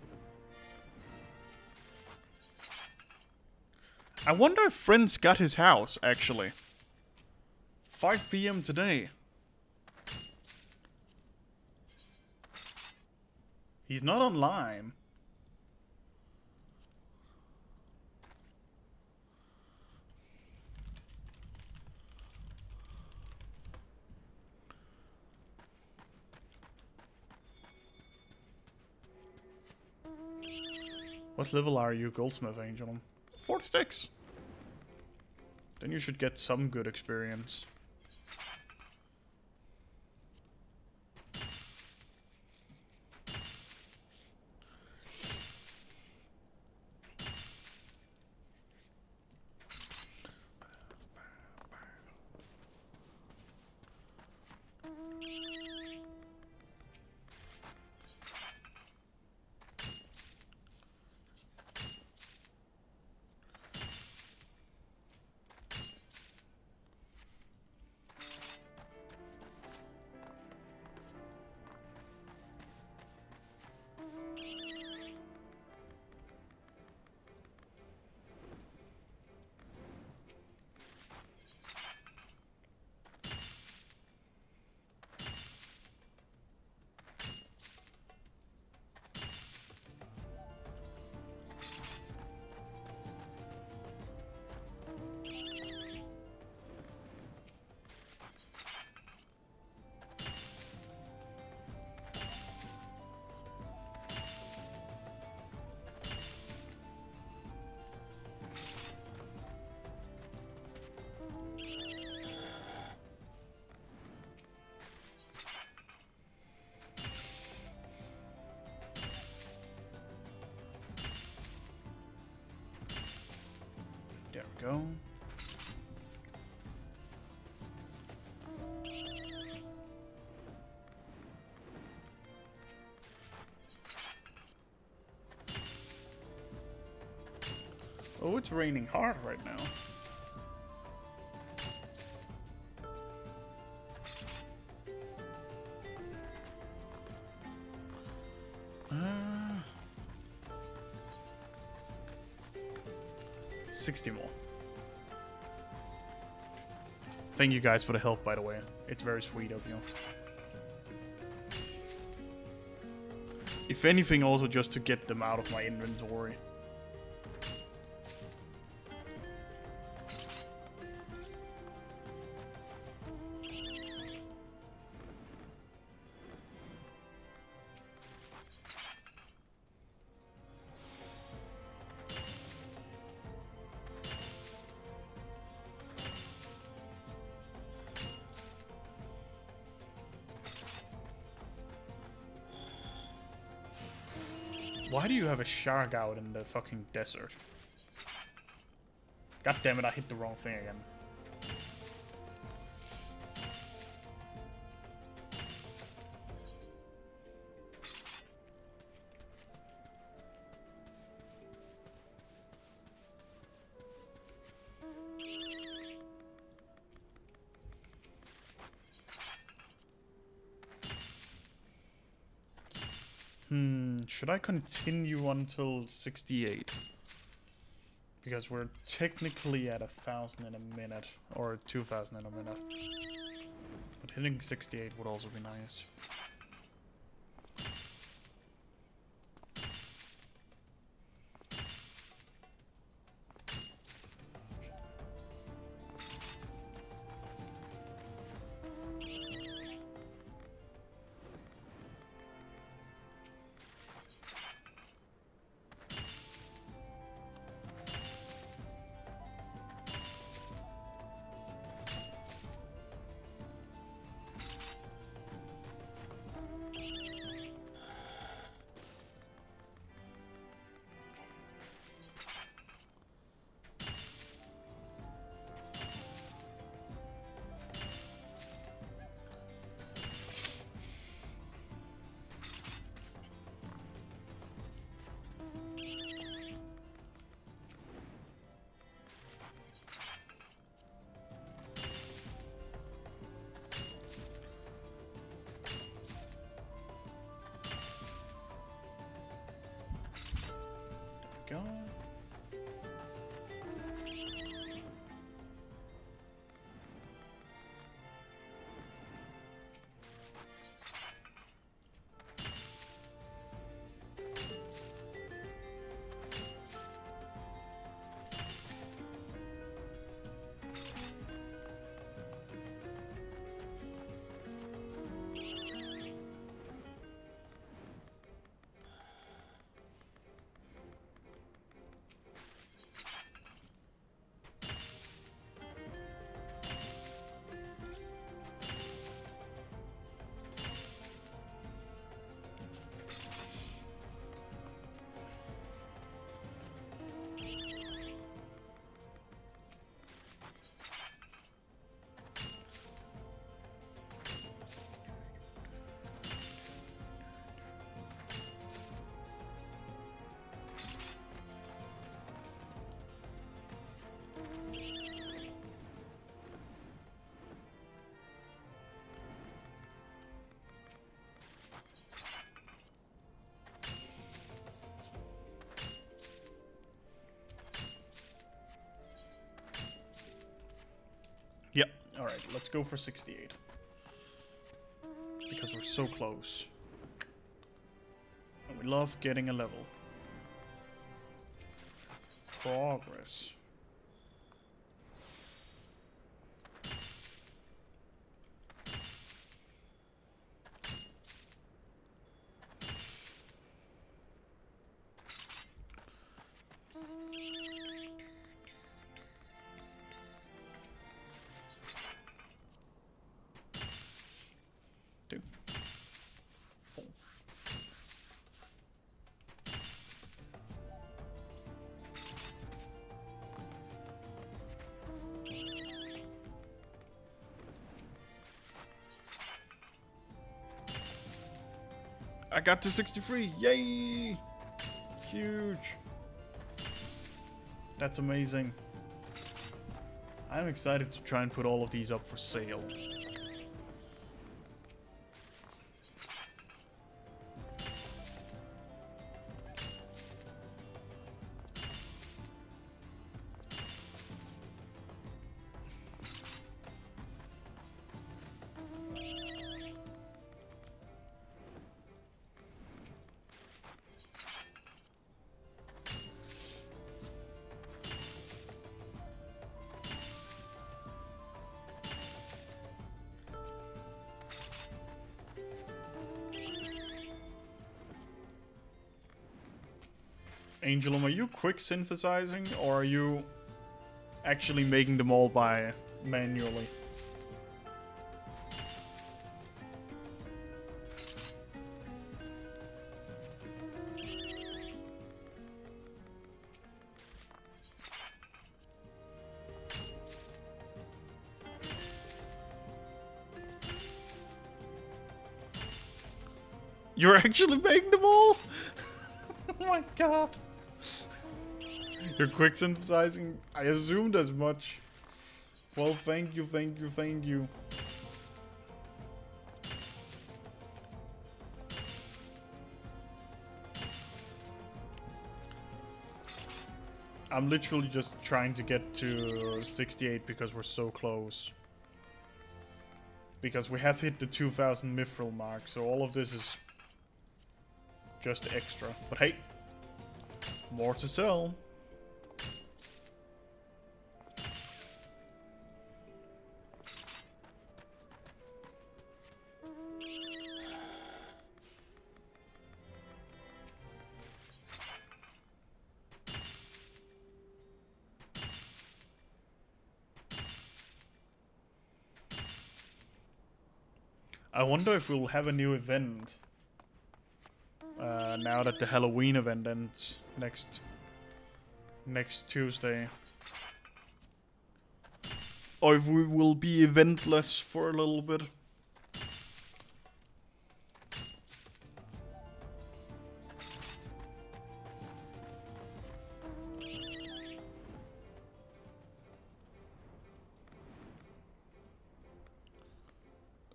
I wonder if Friends got his house, actually. 5 PM today. He's not online. What level are you, Goldsmith Angel? 46. Then you should get some good experience. There we go. Oh, it's raining hard right now. Uh, 60 more. Thank you guys for the help, by the way. It's very sweet of you. If anything, also just to get them out of my inventory. Why do you have a shark out in the fucking desert? God damn it, I hit the wrong thing again. Should I continue until 68? Because we're technically at 1,000 in a minute, or 2,000 in a minute. But hitting 68 would also be nice. Go. Yep. Alright, let's go for 68. Because we're so close. And we love getting a level. Progress. I got to 63. Yay! Huge. That's amazing. I'm excited to try and put all of these up for sale. Angelum, are you quick synthesizing, or are you actually making them all by manually? You're actually making them all? Oh my god. You're quick synthesizing? I assumed as much. Well, thank you, thank you, thank you. I'm literally just trying to get to 68 because we're so close. Because we have hit the 2000 mithril mark, so all of this is just extra. But hey, more to sell. I wonder if we'll have a new event now that the Halloween event ends next Tuesday. Or if we will be eventless for a little bit.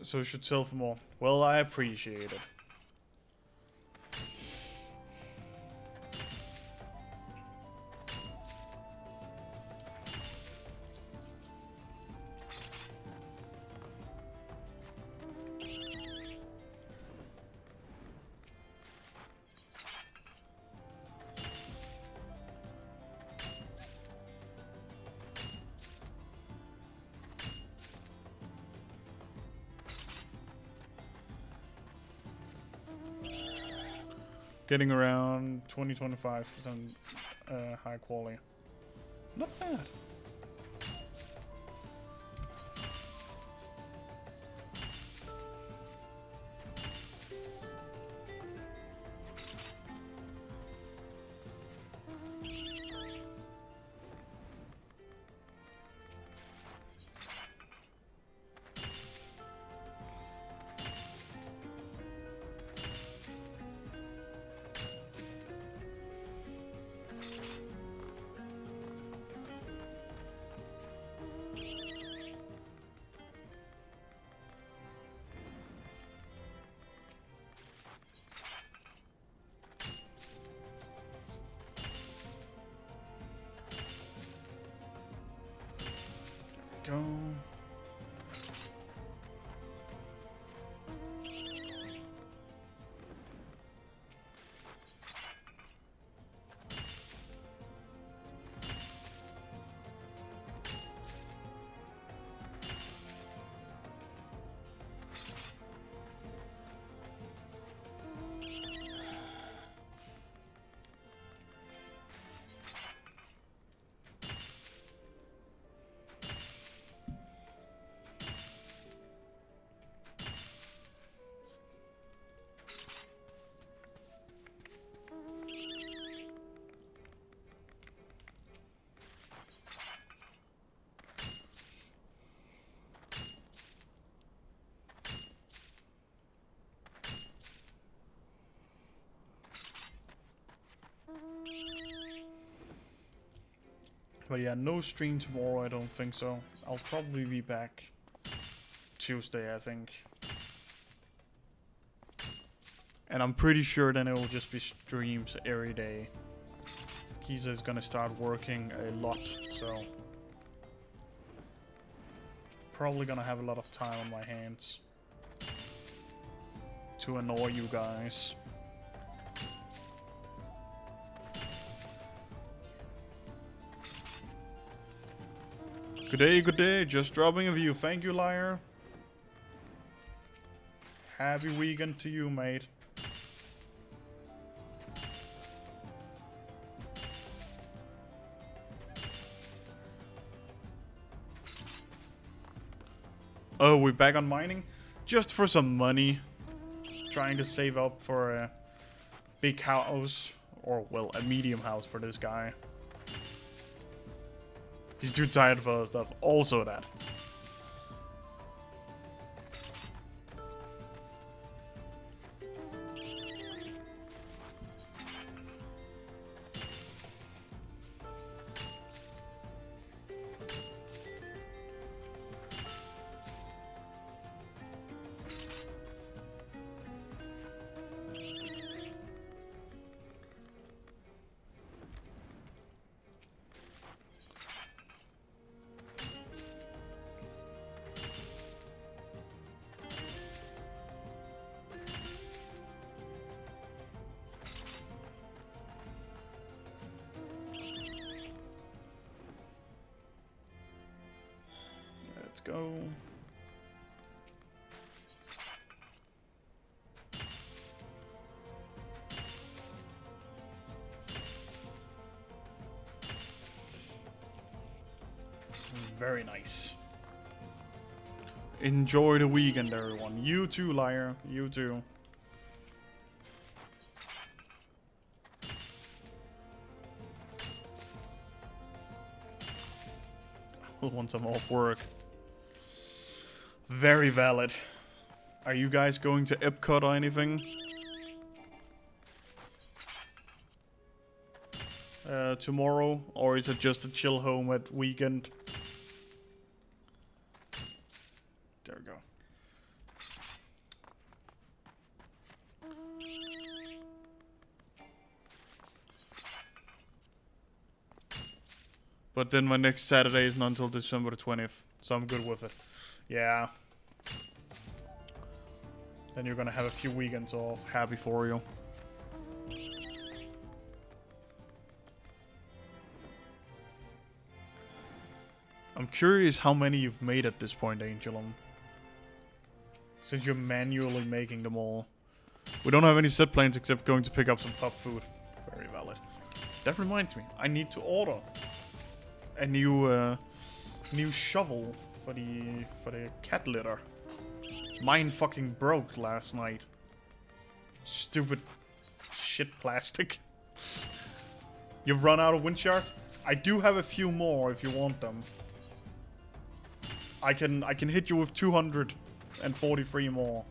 So it should sell for more. Well, I appreciate it. Getting around 20-25% high quality. Not bad. Go. But yeah, no stream tomorrow, I don't think so. I'll probably be back Tuesday, I think. And I'm pretty sure then it will just be streams every day. Kisa is gonna start working a lot, so... Probably gonna have a lot of time on my hands. To annoy you guys. Good day, just dropping a view. Thank you, liar. Happy weekend to you, mate. Oh, we're back on mining? Just for some money. Trying to save up for a big house. Or, well, a medium house for this guy. He's too tired for other stuff. Also that. go. Very nice. Enjoy the weekend, everyone. You too, liar. You too. Once I'm off work. Very valid. Are you guys going to Epcot or anything? Tomorrow? Or is it just a chill home at weekend? There we go. But then my next Saturday isn't until December the 20th, so I'm good with it. Yeah. Then you're gonna have a few weekends off. Happy for you. I'm curious how many you've made at this point, Angelum. Since you're manually making them all. We don't have any set plans except going to pick up some pub food. Very valid. That reminds me, I need to order a new shovel for the cat litter. Mine fucking broke last night. Stupid shit plastic. You've run out of wind shard? I do have a few more if you want them. I can hit you with 243 more.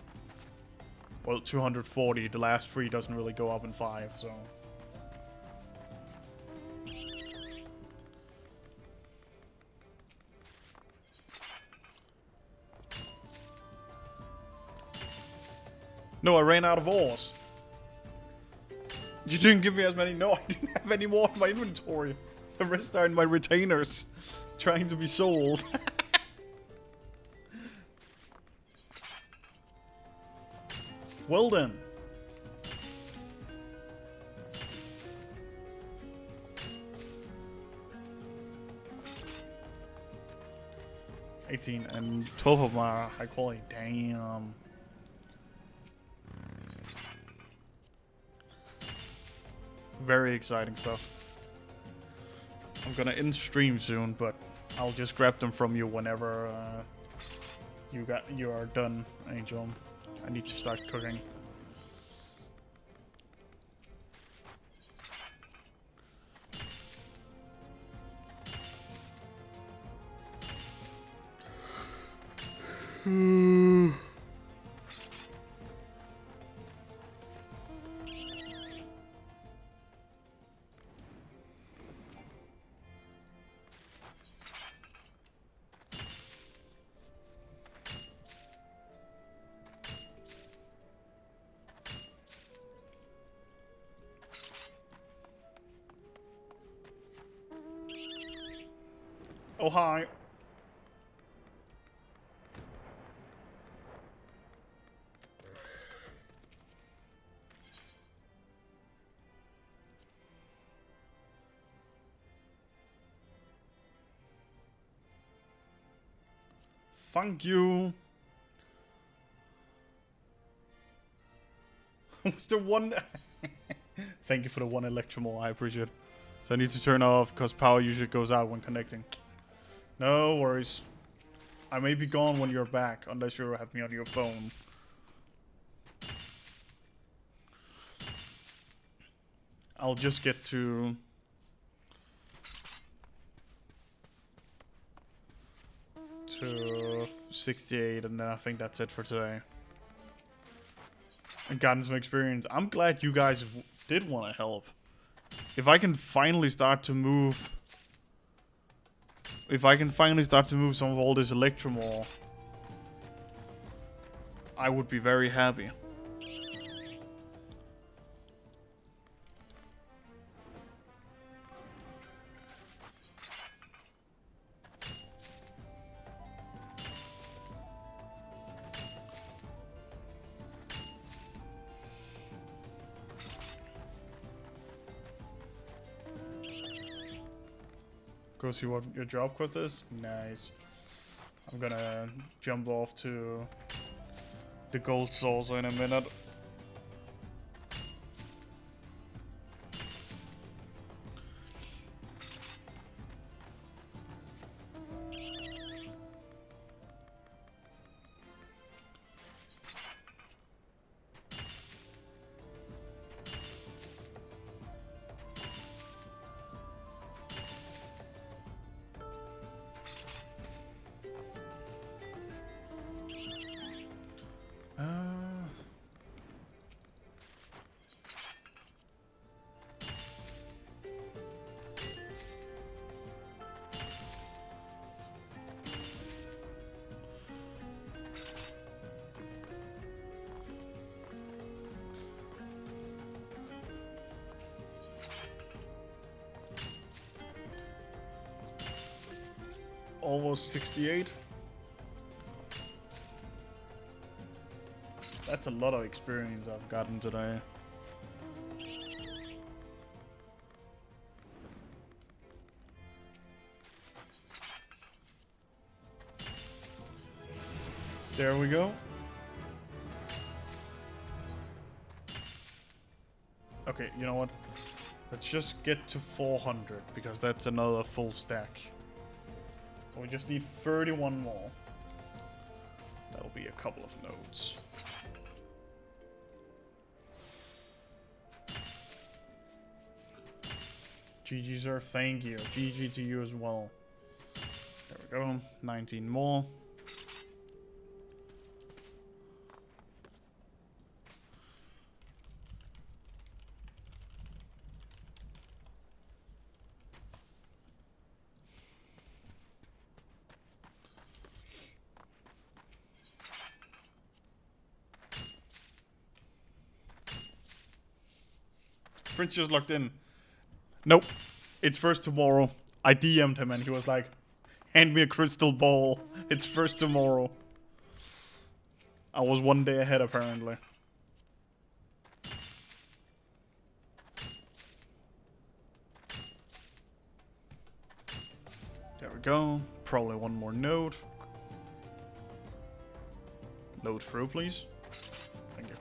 Well, 240. The last 3 doesn't really go up in 5, so. No, I ran out of ores. You didn't give me as many. No, I didn't have any more in my inventory. The rest are in my retainers, trying to be sold. Well then. $18 and 12 of them are high quality. Damn. Very exciting stuff. I'm gonna end stream soon, but I'll just grab them from you whenever you are done, Angel. I need to start cooking. Oh, hi. Thank you. Was there one? Thank you for the one electromol. I appreciate it. So I need to turn off because power usually goes out when connecting. No worries. I may be gone when you're back, unless you have me on your phone. I'll just get to 68, and then I think that's it for today. And gotten some experience. I'm glad you guys did want to help. If I can finally start to move... If I can finally start to move some of all this electromore, I would be very happy. Go see what your job quest is? Nice. I'm gonna jump off to the gold saucer in a minute. Almost 68. That's a lot of experience I've gotten today. There we go. Okay, you know what? Let's just get to 400 because that's another full stack. So we just need 31 more. That'll be a couple of nodes. GG, sir. Thank you. GG to you as well. There we go. 19 more. Prince just logged in. Nope. It's first tomorrow. I DM'd him and he was like, hand me a crystal ball. It's first tomorrow. I was one day ahead apparently. There we go. Probably one more node. Load through, please. Thank you.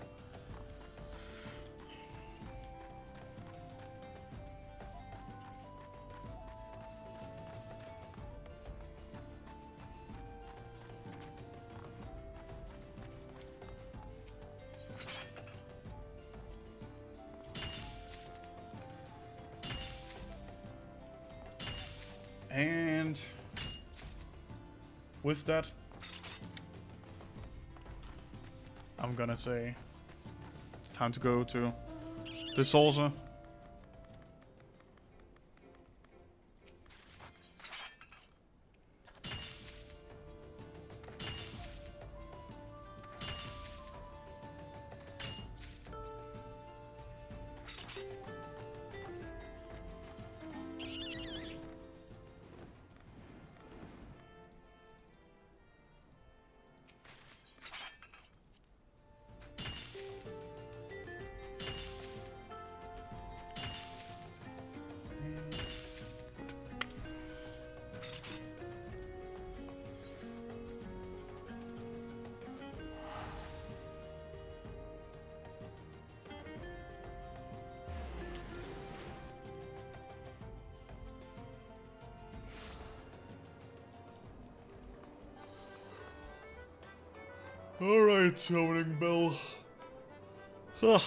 And with that, I'm gonna say it's time to go to the saucer. Alright, summoning bell. Huh.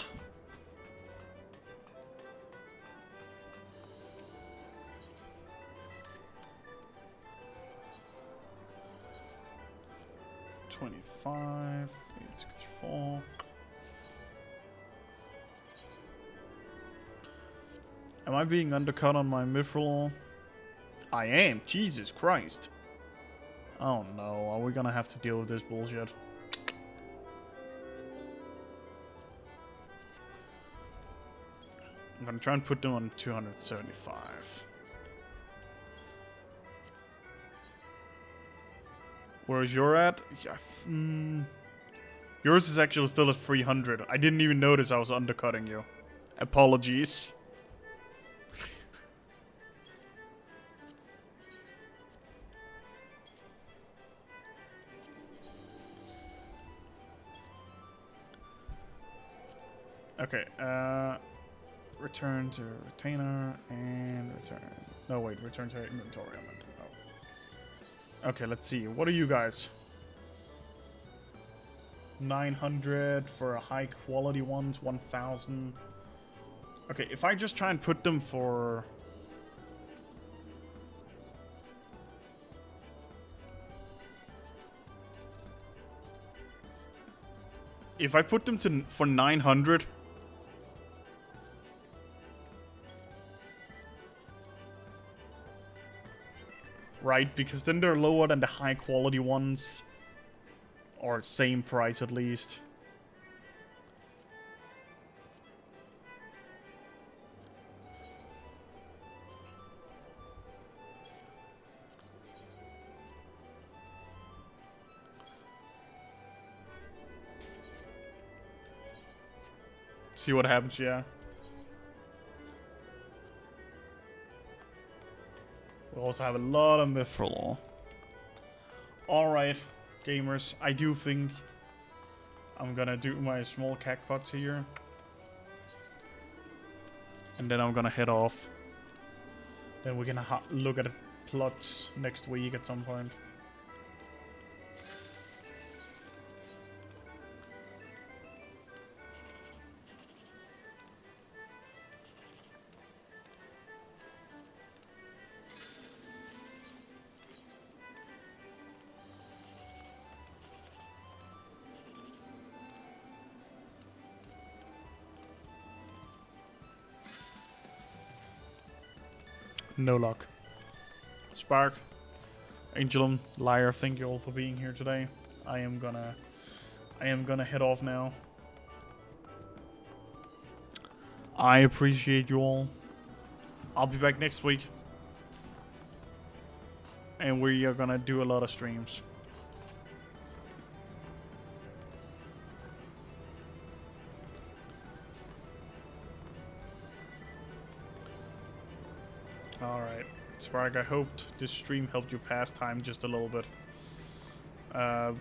$25, 864. Am I being undercut on my mithril? I am. Jesus Christ. Oh no, are we gonna have to deal with this bullshit? I'm gonna try and put them on 275. Where's your at? Yeah, yours is actually still at 300. I didn't even notice I was undercutting you. Apologies. Okay, return to retainer and return. No, wait, return to inventory. I meant. Oh. Okay, let's see. What are you guys? 900 for high quality ones, 1,000. Okay, if I just try and put them for... If I put them for 900... Right, because then they're lower than the high quality ones. Or same price at least. See what happens, yeah. We also have a lot of mithril. Alright, gamers. I do think I'm gonna do my small cacpots here. And then I'm gonna head off. Then we're gonna look at plots next week at some point. No luck. Spark, Angelum, Liar, thank you all for being here today. I am gonna head off now. I appreciate you all. I'll be back next week. And we are gonna do a lot of streams. Alright. Spark, I hoped this stream helped you pass time just a little bit.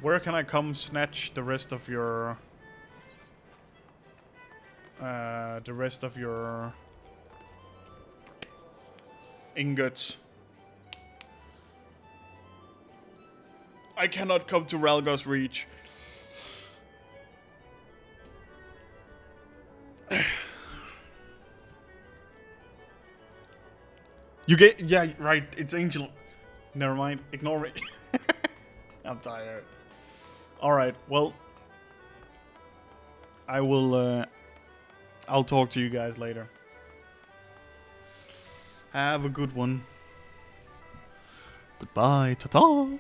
Where can I come snatch the rest of your... ingots? I cannot come to Ralgos Reach. You get... Yeah, right. It's Angel. Never mind. Ignore me. I'm tired. Alright, well... I will... I'll talk to you guys later. Have a good one. Goodbye. Ta-ta.